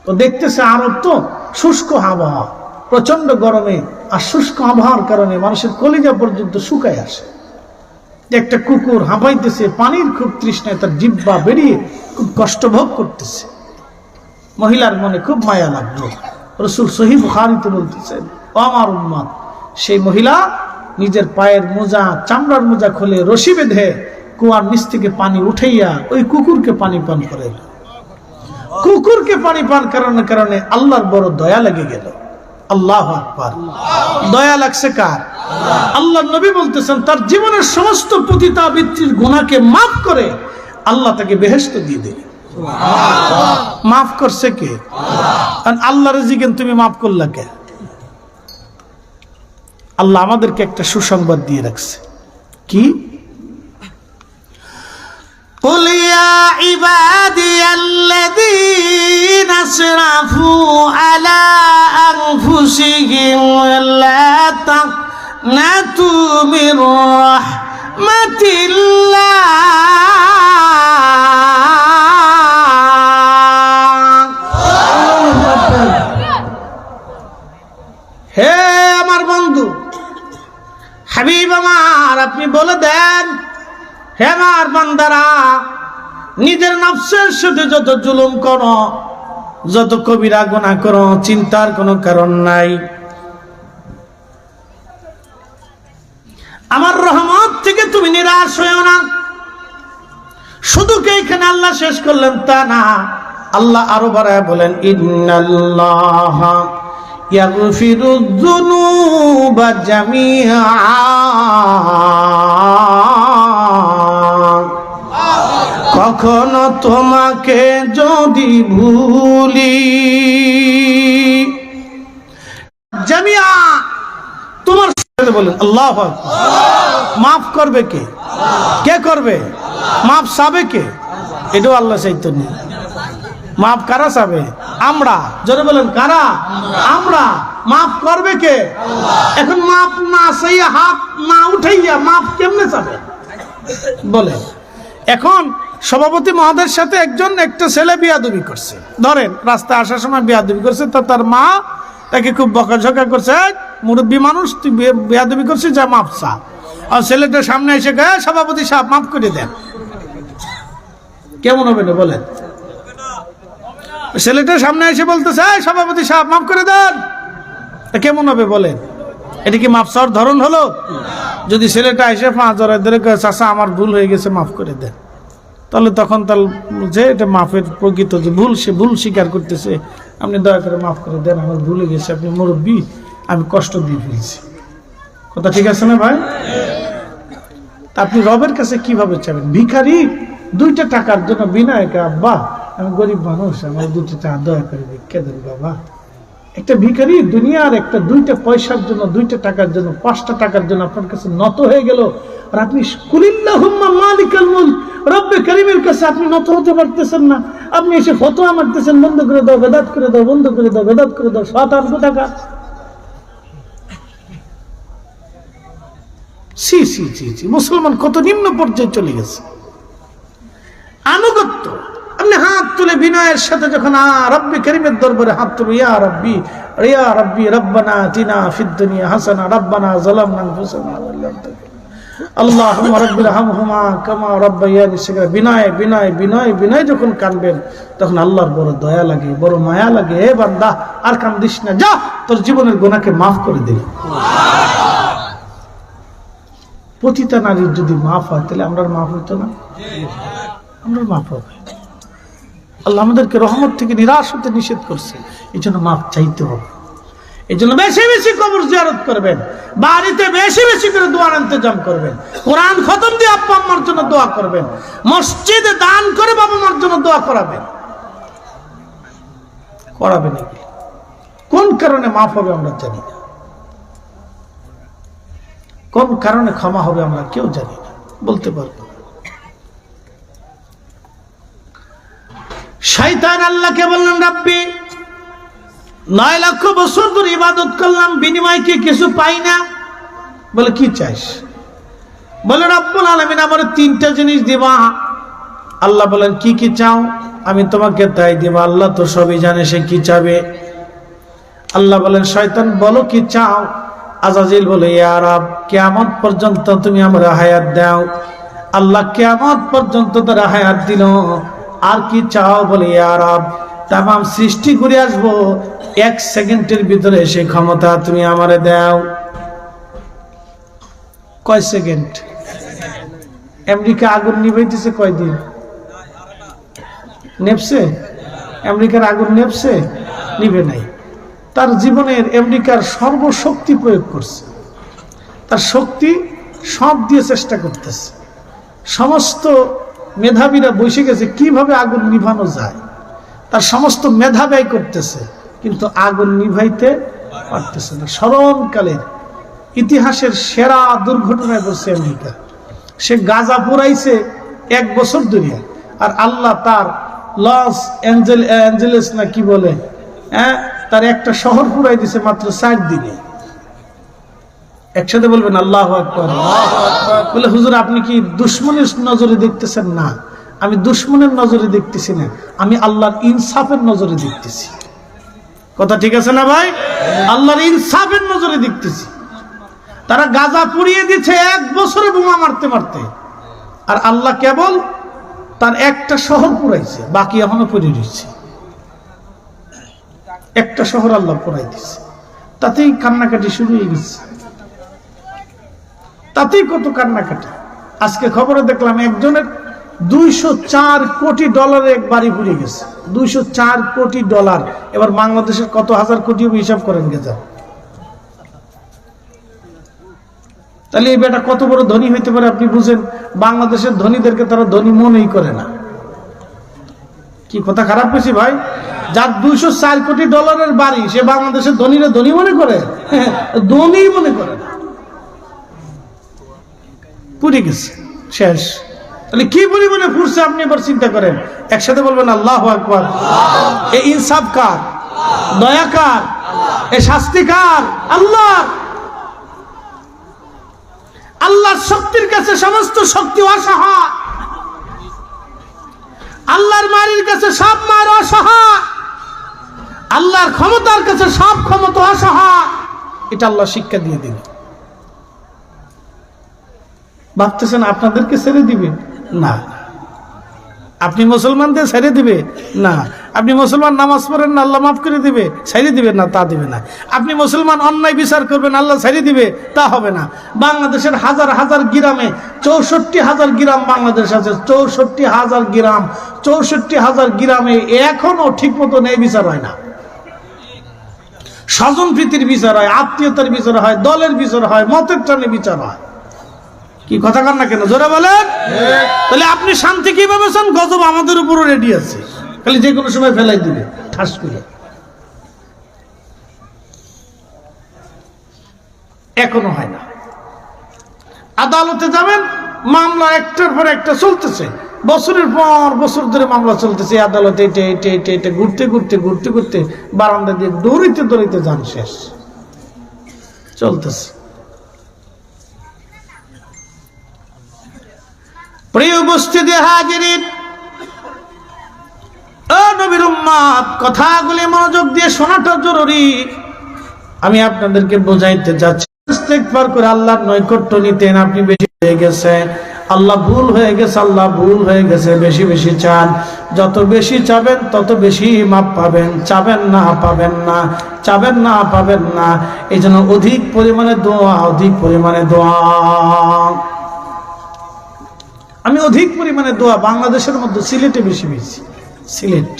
তো দেখতেছে আরব তো শুষ্ক আবহাওয়া, প্রচন্ড গরমে আর শুষ্ক আবহাওয়ার কারণে মানুষের কলিজা পর্যন্ত শুকায় আসে। একটা কুকুর হাঁপাইতেছে, পানির খুব তৃষ্ণায় তার জিহ্বা বেরিয়ে খুব কষ্ট ভোগ করতেছে। মহিলার মনে খুব মায়া লাগলো। রাসূল সহিহ বুখারীতে বলতেছেন, ও আমার উম্মত, সেই মহিলা নিজের পায়ের মোজা, চামড়ার মোজা খুলে রশি বেঁধে কুয়ার নিচ থেকে পানি উঠাইয়া ওই কুকুরকে পানি পান করে। কুকুরকে পানি পান করানোর কারণে আল্লাহর বড় দয়া লেগে গেল। আল্লাহু আকবার। দয়া লাগছে কার? আল্লাহ নবী বলতেছেন তার জীবনের সমস্ত পতিতাবৃত্তির গুনাহকে মাফ করে আল্লাহ তাকে বেহেশত দিয়ে দেবে। মাফ করছে কে? আল্লাহ রিজিকেন তুমি মাফ করলা কে? আল্লাহ আমাদেরকে একটা সুসংবাদ দিয়ে রাখছে। কি? قل يا عبادي الذين اسرفوا على أنفسهم لا تقنطوا من رحمة الله হে আমার বন্ধু হাবিব আমার, আপনি বলে দেন, হে আমার বান্দারা, নিজের নফসের সাথে যত জুলুম করো, যত কবিরা গুনাহ করো, চিন্তার কোনো কারণ নাই। আমার রহমত থেকে তুমি নিরাশ হইও না। শুধু কি এখানে আল্লাহ শেষ করলেন তা না, আল্লাহ আরো বাড়ায় বলেন, ইন্নাল্লাহা ইয়াগফিরুয যুনুবা জামিআ। কখনো তোমাকে যদি ভুলি, জামিয়া তোমার সাথে বলেন আল্লাহু আকবার। মাফ করবে কে? কে করবে? মাফ চাবে কে? এটাও আল্লাহ চাইতো না। মাফ কারা চাবে? আমরা। জোরে বলেন কারা? আমরা। মাফ করবে কে? এখন মাফ না চাইয়া, হাত না উঠাইয়া মাফ কেমনে চাবে বলে? এখন সভাপতি মহোদয়ের সাথে একটা ছেলে বিয়াদবি করছে, ধরেন রাস্তায় আসার সময় বিয়াদবি করছে, তো তার মা তাকে খুব বকাঝকা করছে, মুরব্বী মানুষ তুই বিয়াদবি করছিস, যা মাফ চা। আর ছেলেটার সামনে এসে গে, সভাপতি সাহেব মাফ করে দেন, কেমন হবে না বলেন? ছেলেটার সামনে এসে বলতেছে, সভাপতি সাহেব মাফ করে দেন, কেমন হবে বলেন? এটা কি মাফ চাওয়ার ধরন হলো? যদি ছেলেটা এসে 5 জড়ায় ধরে চাচা আমার ভুল হয়ে গেছে মাফ করে দেন, তাহলে তখন তার যে এটা মাফের প্রকৃত যে ভুল, সে ভুল স্বীকার করতেছে, আপনি দয়া করে মাফ করে দেন, আমার ভুলে গেছে, আপনি মুরব্বী, আমি কষ্ট দিয়ে ফেলছি। কথা ঠিক আছে না ভাই? আপনি রবের কাছে কিভাবে চাবেন? ভিখারি 2টা টাকার জন্য বিনায়কে, আব্বা আমি গরিব মানুষ, আমার 2টা টাকা দয়া করে ভিক্ষা দেন বাবা। একটা ভিখারি দুনিয়ার 2টা পয়সার জন্য, 2টা টাকার জন্য, 5টা টাকার জন্য আপনার কাছে নত হয়ে গেল, আর আপনি কুলিল্লাহুম্মা মালিকাল মুলক রব্বে কারীমের কাছে আপনি নত হতে পারতেছেন না। আপনি এসে ফতোয়া মারতেছেন, বন্ধ করে দাও, বেদাত করে দাও, বন্ধ করে দাও, বেদাত করে দাও, 7-8 টাকা। সি সি সি সি, মুসলমান কত নিম্ন পর্যায়ে চলে গেছে। আনুগত্য, আপনি হাত তুলে বিনয়ের সাথে যখন রব্বে কারীমের দরবারে হাত তুলে, ইয়া রাব্বি রব্বানা আতিনা ফিদ দুনিয়া হাসানা রব্বানা যালামনা আনফুসানা ওয়া ইল্লাম তাগফির আল্লাহুম্মা রাব্বিরহামহুমা কামা রাব্বায়ানি সগীরা, বিনয় বিনয় বিনয় বিনয় যখন কাঁদবেন তখন আল্লাহর বড় দয়া লাগে, বড় মায়া লাগে। হে বান্দা আর কান্দিস না, যা তোর জীবনের গুনাহকে মাফ করে দে। পতিতা নারীর যদি মাফ হয় তাহলে আমরা মাফ হইতো না? আমরা মাফ হবে। আল্লাহ আমাদেরকে রহমত থেকে নিরাশ হতে নিষেধ করছে, এই জন্য মাফ চাইতে হবে। এই জন্য বেশি বেশি কবর জিয়ারত করবেন, বাড়িতে বেশি বেশি করে দোয়ার ইন্তজাম করবেন, কোরআন খতম দিয়ে আব্বা আম্মার জন্য দোয়া করবেন, মসজিদে দান করে বাবা মার জন্য দোয়া করাবেন। করাবেন নাকি? কোন কারণে মাফ হবে আমরা জানি না, কোন কারণে ক্ষমা হবে আমরা কেউ জানি না, বলতে পারবো না। শয়তান আল্লাহকে বললেন, রাব্বি 9 লক্ষ বছর ধরে ইবাদত করলাম, বিনিময়ে কি কিছু পাই না? বলে কি চাইস? বলে রব্বুল আলামিন আমার 3টা জিনিস দিবা। আল্লাহ বলেন কি কি চাও? আমি তোমাকে তাই দিব। আল্লাহ তো সবই জানে সে কি চাবে। আল্লাহ বলেন শয়তান বলো কি চাও? আজাজিল বলে ইয়া রব কিয়ামত পর্যন্ত তুমি আমার হায়াত দাও। আল্লাহ কিয়ামত পর্যন্ত তার হায়াত দিল। আর কি চাও? বলে ইয়া রব তামাম সৃষ্টি করে আসবো, 1 সেকেন্ডের ভিতরে সেই ক্ষমতা তুমি আমারে দাও। কয় সেকেন্ড? আমেরিকা আগুন নিভাইতেছে কয়দিন? নেপছে? আমেরিকার আগুন নেপছে? নিভে নাই। তার জীবনের আমেরিকার সর্বশক্তি প্রয়োগ করছে, তার শক্তি সব দিয়ে চেষ্টা করতেছে। সমস্ত মেধাবীরা বসে গেছে কিভাবে আগুন নিভানো যায়, তার সমস্ত মেধা ব্যয় করতেছে, কিন্তু আগুন নিভাইতে পারতেছে না। স্মরণকালের ইতিহাসের সেরা দুর্ঘটনায় পড়ছে আমেরিকা। সে গাজা পুরাইছে 1 বছর ধরে, আর আল্লাহ তার লস অ্যাঞ্জেলেস না কি বলে, তার একটা শহর পুরাই দিছে মাত্র 4 দিনে। একসাথে বলবেন আল্লাহু আকবার। বলে হুজুর আপনি কি দুশমনের নজরে দেখতেছেন? না, আমি দুশমনের নজরে দেখতেছি না, আমি আল্লাহর ইনসাফের নজরে দেখতেছি। কথা ঠিক আছে না ভাই? আল্লাহর ইনসাফের নজরে দেখতেছি। তারা গাজা পুড়িয়ে দিচ্ছে 1 বছরে বোমা মারতে মারতে, আর আল্লাহ কেবল তার একটা শহর পুরাইছে, বাকি এখনো পড়ে রয়েছে। একটা শহর আল্লাহ পুরাই দিচ্ছে, তাতেই কান্নাকাটি শুরু হয়ে গেছে, তাতেই কত কান্নাকাটি। আজকে খবরে দেখলাম একজনের $204 কোটি এক বাড়ি পুড়ে গেছে। $204 কোটি। এবার বাংলাদেশের কত হাজার কোটি হিসাব করেন গেছে। তাহলে এই বেটা কত বড় ধনী হইতে পারে আপনি বুঝেন। বাংলাদেশের ধনীদেরকে তারা ধনী মনেই করে না। কি কথা খারাপ হয়েছে ভাই? যার $204 কোটি বাড়ি, সে বাংলাদেশের ধনীরা ধনী মনে করে? ধনী মনে করে না। পুড়ে গেছে, শেষ। তাহলে কি পরিমাণে ফুরছে আপনি এবার চিন্তা করেন। একসাথে বলবেন আল্লাহু আকবার। এই ইনসাফ কার? দয়া কার? এই শাস্তি কার? আল্লাহ। আল্লাহর শক্তির কাছে সমস্ত শক্তি অসহায়, আল্লাহর মারির কাছে সব মার অসহায়, আল্লাহর ক্ষমতার কাছে সব ক্ষমতা অসহায়। এটা আল্লাহ শিক্ষা দিয়ে দিল। ভাবতেছেন আপনাদেরকে ছেড়ে দিবে? না। আপনি মুসলমানদের ছেড়ে দিবে? না। আপনি মুসলমান নামাজ পড়েন না, আল্লাহ মাফ করে দিবে? ছেড়ে দিবে না, তা দিবে না। আপনি মুসলমান অন্যায় বিচার করবেন, আল্লাহ ছেড়ে দিবে? তা হবে না। বাংলাদেশের হাজার হাজার গ্রামে 64,000 গ্রাম বাংলাদেশ আছে। 64,000 গ্রাম, 64,000 গ্রামে এখনো ঠিক মতো ন্যায় বিচার হয় না। স্বজন প্রীতির বিচার হয়, আত্মীয়তার বিচার হয়, দলের বিচার হয়, মতের টানে বিচার হয়। কি কথা কান না কেন? জোরে বলেন। তাহলে আপনি শান্তি কিভাবে চান? গজব আমাদের উপরও রেডি আছে, খালি যে কোনো সময় ফেলাই দিবে ঠাস করে। এখনো হয় না। আদালতে যাবেন, মামলা একটার পর একটা চলতেছে, বছরের পর বছর ধরে মামলা চলতেছে। আদালতে এটা ঘুরতে ঘুরতে ঘুরতে ঘুরতে বারান্দা দিয়ে দৌড়িতে দৌড়িতে যান, শেষ। চলতেছে। প্রিয় উপস্থিতি হাজিরিন, ও নবীর উম্মত, কথাগুলি মনোযোগ দিয়ে শোনাটা জরুরি। আমি আপনাদেরকে বোঝাইতে যাচ্ছি, ইস্তেগফার করে আল্লাহর নৈকট্য নিতেন। আপনি বেশি হয়ে গেছে, আল্লাহ ভুল হয়ে গেছে, আল্লাহ ভুল হয়ে গেছে। বেশি বেশি চান, যত বেশি চাবেন তত বেশি মাপ পাবেন। চাবেন না পাবেন না, চাবেন না পাবেন না। এই জন্য অধিক পরিমাণে দোয়া, অধিক পরিমাণে দোয়া। আমি অধিক পরিমাণে দোয়া বাংলাদেশের মধ্যে সিলেটে বেশি বেশি। সিলেট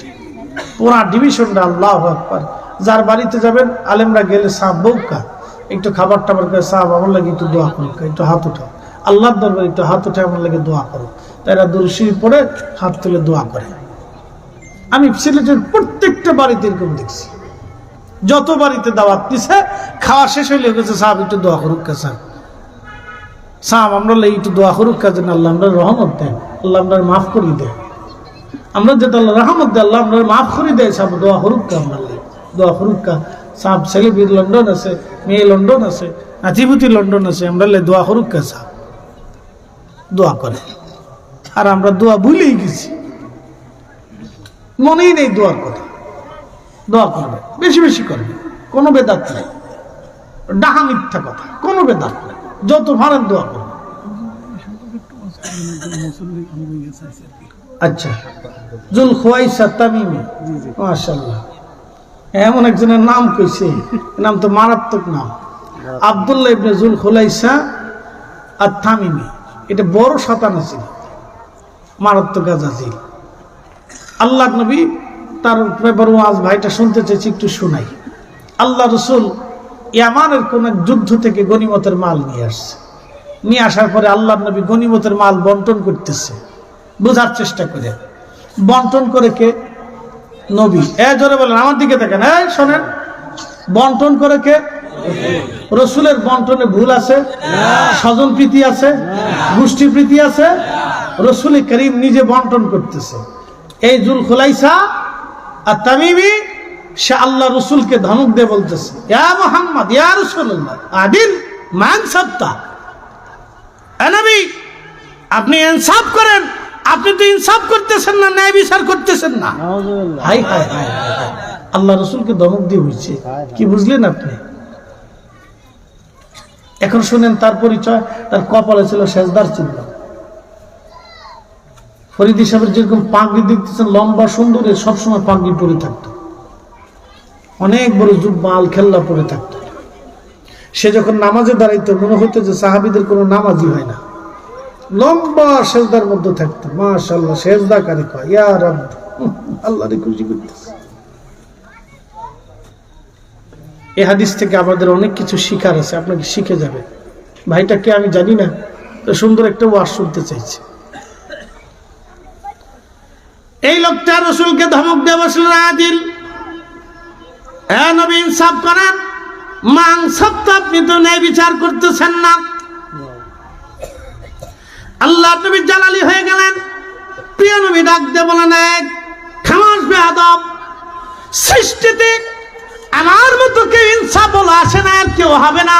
পুরা ডিভিশনটা আল্লাহু আকবার। যার বাড়িতে যাবেন, আলেমরা গেলে সাহেব বউকা একটু খাবার টাবার করে, সাহেব আমার লাগে একটু দোয়া করুক, একটু হাত উঠাও, আল্লাহর দরবারে একটু হাত উঠে আমার লাগে দোয়া করো। তারা দুরূদ শরীফ পড়ে হাত তুলে দোয়া করে। আমি সিলেটের প্রত্যেকটা বাড়িতে এরকম দেখছি। যত বাড়িতে দাওয়াত দিছে, খাওয়া শেষ হইলে গেছে সাহেব একটু দোয়া করুক, সাহেব আমরা একটু দোয়া করুক, কাজে আল্লাহ আমরা রহমত দেন, আল্লাহ আমরা মাফ করি দেয়। আমরা যেটা আল্লাহ রহমত দেয়, আল্লাহ আমরা মাফ করে দেয়। সাহেব দোয়া করুক, আমরা দোয়া করুক। সাহেব ছেলে বীর লন্ডন আছে, মেয়ে লন্ডন আছে, নাতিপুতি লন্ডন আছে, আমরা দোয়া করুক। সাহেব দোয়া করে, আর আমরা দোয়া ভুলেই গেছি, মনেই নেই দোয়ার কথা। দোয়া করবে, বেশি বেশি করবে, কোনো বেদাত নাই, ডাহা মিথ্যা কথা, কোনো বেদাত নাই, যত ভাড়ার দোয়া করবে। আচ্ছা, জুল খুয়াইসা তামিমি, মাশাআল্লাহ, এমন একজনের নাম কইছে, নাম তো মারাত্মক নাম, আব্দুল্লাহ ইবনে জুল খুলাইসা আর তামিমি। এটা বড় শয়তান ছিল, মারাত্মক গাজাজিল। আল্লাহ নবী তার ব্যাপারে আজ ভাইটা শুনতে চাইছি, একটু শোনাই। আল্লাহ রসুল ইয়ামানের কোন এক যুদ্ধ থেকে গনিমতের মাল নিয়ে আসছে। নিয়ে আসার পরে আল্লাহ নবী গনিমতের মাল বন্টন করতেছে, বোঝার চেষ্টা করে। বন্টন করে কে? নবী। জোরে বলেন, আমার দিকে দেখেন, শোনেন, বন্টন করে কে? রসুলের বন্টনে ভুল আছে? স্বজন প্রীতি আছে? গোষ্ঠী প্রীতি আছে? রসুল করিম নিজে বন্টন করতেছে। এই জুল খুলাইসা আর তামিমি, সে আল্লাহ রসুলকে ধমক দিয়ে বলতেছে, ইয়া মুহাম্মদ, ইয়া রাসূলুল্লাহ, আদিল মান সাত্তা, নবী আপনি ইনসাফ করেন, আপনি তো ইনসাফ করতেছেন না, ন্যায় বিচার করতেছেন না। হাই হাই হাই, আল্লাহ রসুলকে ধমক দিয়ে হয়েছে, কি বুঝলেন আপনি? এখন শুনেন তার পরিচয়। তার কপালে ছিল সেজদার চিহ্ন। ফরিদি সাহেবের যেরকম পাগড়ি দেখতেছেন, লম্বা সুন্দর, সবসময় পাগড়ি পরে থাকতো, অনেক বড় জুব্বা আল খেল্লা পরে থাকতো। সে যখন নামাজে দাঁড়াইতো, মনে হতো যে সাহাবীদের কোনো নামাজই হয় না, লম্বা সেজদার মধ্যে থাকতো। মাশাআল্লাহ, সেজদা কারে কয়, ইয়া রাব, আল্লাহরে খুশি করতেছে। এই হাদিস থেকে আমাদের অনেক কিছু শিখার আছে, আপনাকে শিখে যাবে। ভাইটাকে আমি জানি না, তো সুন্দর একটা ওয়াজ শুনতে চাইছে। এই লোকটা রসুলকে ধমক দিয়ে বসলেন, আদিল, নবী ইনসাফ করেন, মাংসাব তো আপনি তো ন্যায় বিচার করতেছেন না। আল্লাহ নবী জালালি হয়ে গেলেন। প্রিয় নবী ডাক দিয়ে বলেন, এক খামাস বেয়াদব, সৃষ্টিতে আমার মতো কেউ ইনসাফ বলা আসে না, আর কেউ হবে না।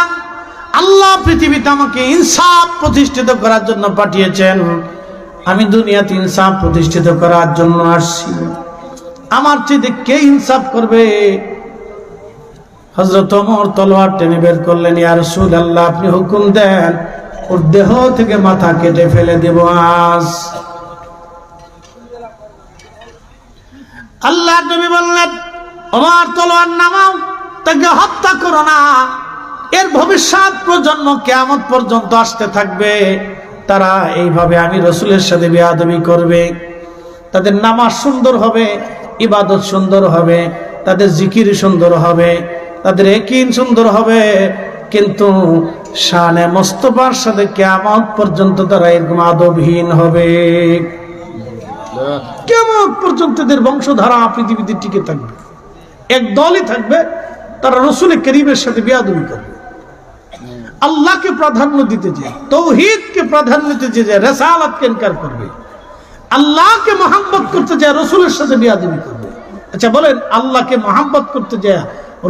আল্লাহ পৃথিবীতে আমাকে ইনসাফ প্রতিষ্ঠিত করার জন্য পাঠিয়েছেন, আমি দুনিয়াতে ইনসাফ প্রতিষ্ঠিত করার জন্য আসছি। আমার চেয়ে কে ইনসাফ করবে? হযরত ওমর তলোয়ার টেনে বের করলেন, ইয়া রাসূলুল্লাহ, আপনি হুকুম দেন, ওর দেহ থেকে মাথা কেটে ফেলে দেব আজ। আল্লাহ নবী বললেন, ওমর তলোয়ার নামাও, তাকে হত্যা করো না। এর ভবিষ্যৎ প্রজন্ম কিয়ামত পর্যন্ত আসতে থাকবে, তারা এইভাবে আমি রসুলের সাথে বেয়াদবি করবে। তাদের নামাজ সুন্দর হবে, ইবাদত সুন্দর হবে, তাদের জিকির সুন্দর হবে, তাদের ইয়াকিন সুন্দর হবে, কিন্তু শানে মুস্তাফার সাথে কিয়ামত পর্যন্ত তারা এরকম আদবহীন হবে। কিয়ামত পর্যন্ত এদের বংশধারা পৃথিবীতে টিকে থাকবে। এক দলই থাকবে, তারা রসুল করিমের সাথে বেয়াদবি করবে, আল্লাহকে প্রাধান্য দিতে যায়, তৌহিদকে প্রাধান্য দিতে যায়, রিসালাতকে ইনকার করবে, আল্লাহকে মহব্বত করতে যায়, রসুলের সাথে বেয়াদবি করবে। আচ্ছা বলেন, আল্লাহকে মহব্বত করতে যায়,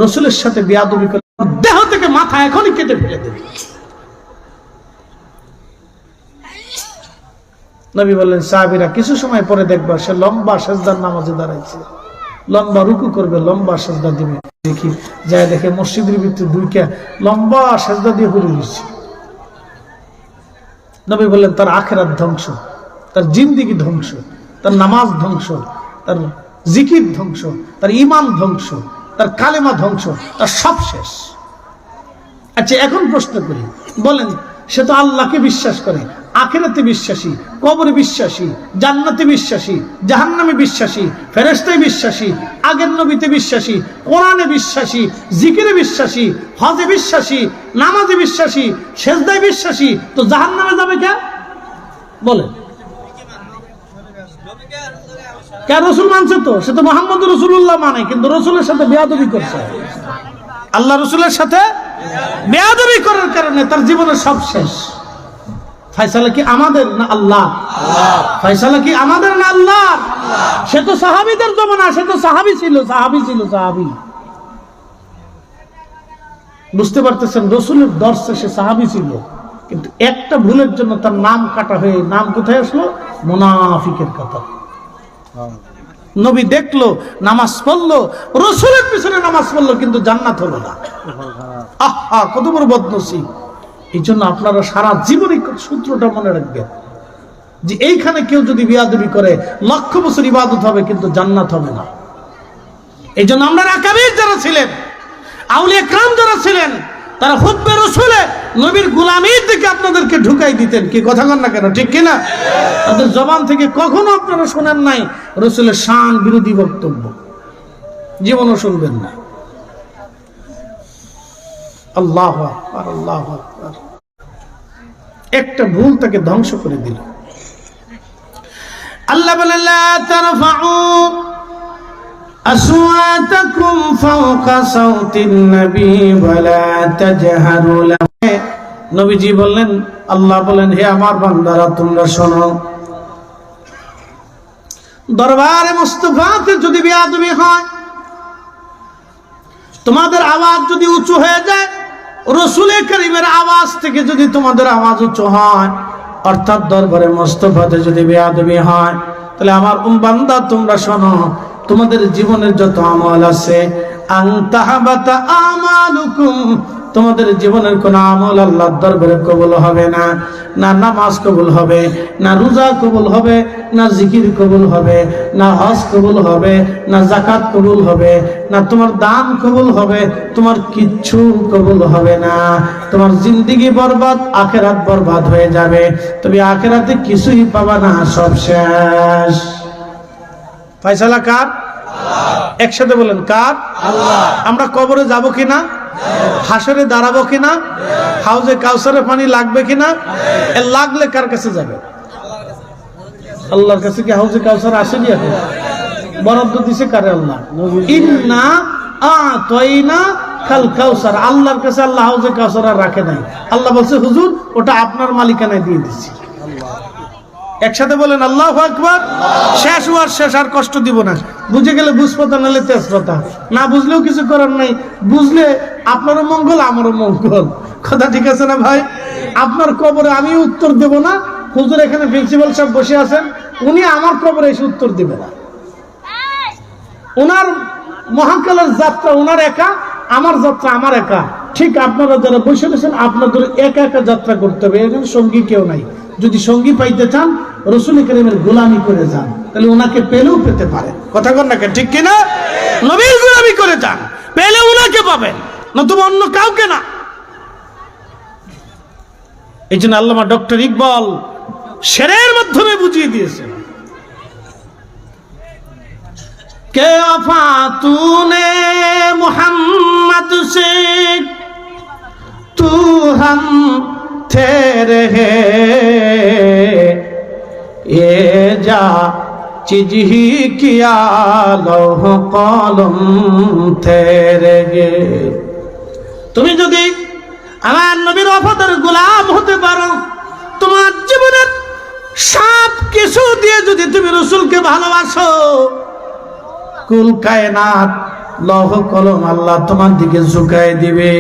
রসুলের সাথে বেয়াদবি করবে, দেহ থেকে মাথা এখনই কেটে ফেলে দেবে। নবী বললেন, সাহাবীরা কিছু সময় পরে দেখবা সে লম্বা সেজদার নামাজে দাঁড়াইছে, লম্বা রুকু করবে, লম্বা সেজদা দিবে। দেখি যায়, দেখে মসজিদের ভিতরে দুইটা লম্বা সেজদা দিয়ে পড়ে গেছে। নবী বললেন, তার আখিরাত ধ্বংস, তার জিন্দেগি ধ্বংস, তার নামাজ ধ্বংস, তার জিকির ধ্বংস, তার ঈমান ধ্বংস, তার কালেমা ধ্বংস, তার সব শেষ। আচ্ছা এখন প্রশ্ন করি, বলেন, সে তো আল্লাহকে বিশ্বাস করে, আখিরাতে বিশ্বাসী, কবরে বিশ্বাসী, জান্নাতে বিশ্বাসী, জাহান্নামে বিশ্বাসী, ফেরেশতায় বিশ্বাসী, আগের নবীতে বিশ্বাসী, কোরআনে বিশ্বাসী, জিকিরে বিশ্বাসী, হজে বিশ্বাসী, নামাজে বিশ্বাসী, সেজদায় বিশ্বাসী, তো জাহান্নামে যাবে কে? বলেন, কে? রসুল মানছে তো, সে তো মুহাম্মদ রাসূলুল্লাহ মানে, কিন্তু রসুলের সাথে বেয়াদবি করছে। আল্লাহ রসুলের সাথে বেয়াদবি করার কারণে তার জীবনের সব শেষ। ফয়সালা কি আমাদের না আল্লাহ? ফয়সালা কি আমাদের না আল্লাহ? সে তো সাহাবীদের জমানা, সে তো সাহাবী ছিল, সাহাবী। বুঝতে পারতেছেন, রসুলের দর্শে সে সাহাবী ছিল, কিন্তু একটা ভুলের জন্য তার নাম কাটা হয়ে নাম কোথায় আসলো? মুনাফিকের কথা। নবী দেখলো, নামাজ পড়লো, রসুলের পিছনে নামাজ পড়লো, কিন্তু জান্নাত হলো না। আহা, কত বড় বদনসিব! এই জন্য আপনারা সারা জীবন এই সূত্রটা মনে রাখবেন যে এইখানে কেউ যদি বিয়াদবি করে 1,00,000 বছর ইবাদত হবে কিন্তু জান্নাত হবে না। এই জন্য আমরা আকাবির যারা ছিলেন, আউলিয়া کرام যারা ছিলেন, তারা হুব্বে রসুলে নবীর গোলামির দিকে আপনাদেরকে ঢুকাই দিতেন। কি কথা কন না কেন, ঠিক কিনা? তাদের জবান থেকে কখনো আপনারা শোনেন নাই রসুলের শান বিরোধী বক্তব্য, জীবনও শুনবেন না। আল্লাহু আকবার, আল্লাহু আকবার। একটা ভুল তাকে ধ্বংস করে দিল। আল্লাহ বলেন, লা তারফাউ আসওয়াতাকুম ফাওকা সাওতিন নবী ওয়া লা তাজহারু লাহু। নবীজি বললেন, আল্লাহ বলেন, হে আমার বান্দারা তোমরা শোনো, দরবারে মুস্তাফাতে যদি বেয়াদবি হয়, তোমাদের আওয়াজ যদি উঁচু হয়ে যায়, রসুল করিমের আওয়াজ থেকে যদি তোমাদের আওয়াজ উঁচু হয়, অর্থাৎ দরবারে মুস্তাফাতে যদি বেয়াদবি হয়, তাহলে আমার বান্দা তোমরা শোনো, তোমাদের জীবনের যত আমল আছে, আনতাহাবাতা আমালুকুম, তোমাদের জীবনের কোন আমল আল্লাহর দরবারে কবুল হবে না। না নামাজ কবুল হবে, না রোজা কবুল হবে, না জিকির কবুল হবে, না হজ কবুল হবে, না যাকাত কবুল হবে, না তোমার দান কবুল হবে, তোমার কিচ্ছু কবুল হবে না। তোমার জিন্দেগি বরবাদ, আখিরাত বরবাদ হয়ে যাবে। তুমি আখিরাতে কিছুই পাবা না, সব শেষ। ফয়সালা কার? আল্লাহ। একসাথে বলেন, কার? আল্লাহ। আমরা কবরে যাব কিনা? হাসরে দাঁড়াবো কিনা? হাউজে কাউসারে পানি লাগবে কিনা? লাগলে কার কাছে যাবে? আল্লাহর কাছে। কি হাউজে কাউসার আসেনি এখন? বরাদ্দ দিছে কারে? আল্লাহ। ইন্না আতাইনা কাল কাউসার, আল্লাহর কাছে আল্লাহ হাউজে কাউসার আর রাখে নাই। আল্লাহ বলছে, হুজুর ওটা আপনার মালিকানায় দিয়ে দিচ্ছি। একসাথে বলেন আল্লাহু আকবার। শেষ হওয়ার শেষ, আর কষ্ট দিব না। বুঝে গেলে বুঝপাতা, নালে তেজপাতা, না বুঝলেও কিছু করার নাই। বুঝলে আপনারও মঙ্গল, আমারও মঙ্গল। কথা ঠিক আছে না ভাই? আপনার কবরে আমি উত্তর দেব না। হুজুর এখানে প্রিন্সিপাল সাহেব বসে আছেন, উনি আমার কবরে এসে উত্তর দিবে না। ওনার মহাকালের যাত্রা ওনার একা, আমার যাত্রা আমার একা। ঠিক আপনারা যারা বসে রয়েছেন, আপনাদের একা একা যাত্রা করতে হবে। এখানে সঙ্গী কেউ নাই। যদি সঙ্গী পাইতে চান, রসুল করিমের গোলামি করে যান, তাহলে ওনাকে পেলেও পেতে পারেন। কথা কন না কেন, ঠিক কিনা? নবীর গোলামি করে যান, পেলে ওনাকে পাবেন, নতুবা অন্য কাউকে না। এই জন্য আল্লামা ডক্টর ইকবাল শেরের মাধ্যমে বুঝিয়ে দিয়েছেন, কে ওফা তূনে মুহাম্মদ সে তু হম तेरे है ये जा चीज ही किया लौह कलम तेरे गे। তুমি যদি আমার নবীর ওফাদের গোলাম হতে পারো, তোমার জীবনের সব কিছু দিয়ে যদি তুমি রাসূলকে ভালোবাসো, কুল কায়নাত লৌহ কলম আল্লাহ তোমার দিকে ঝুঁকায় দিবে।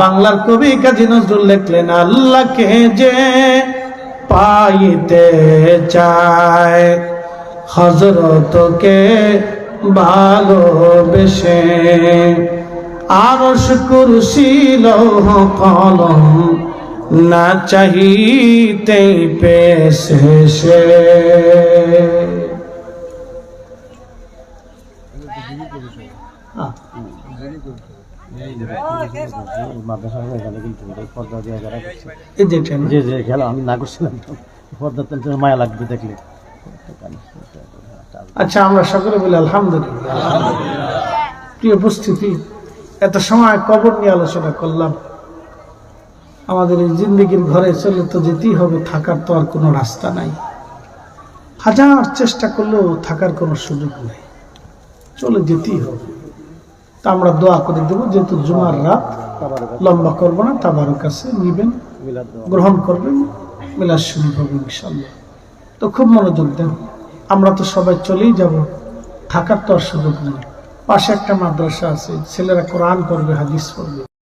বাংলার কবি কাজী নজরুল লিখলেন, আল্লাহকে যে পাইতে চায় হযরতকে ভালোবেসে, আরশ কুরসি লৌহ কলম না চাহিতেই পেয়েছে সে। আচ্ছা, আমরা সকলে বলি আলহামদুলিল্লাহ। প্রিয় উপস্থিতি, এত সময় কবর নিয়ে আলোচনা করলাম। আমাদের এই জিন্দেগির ঘরে চলে তো যেতেই হবে, থাকার তো আর কোনো রাস্তা নাই। হাজার চেষ্টা করলেও থাকার কোনো সুযোগ নেই, চলে যেতেই হবে। তা আমরা দোয়া করে দেবো, যেহেতু জুমার রাত, লম্বা করবো না, তাবারক কাছে নিবেন, গ্রহণ করবেন, মিলাদ শরীফ হবে ইনশাআল্লাহ। তো খুব মনোযোগ দেন। আমরা তো সবাই চলেই যাব, থাকার তো আর সুযোগ নেই। পাশে একটা মাদ্রাসা আছে, ছেলেরা কোরআন পড়বে, হাদিস পড়বে।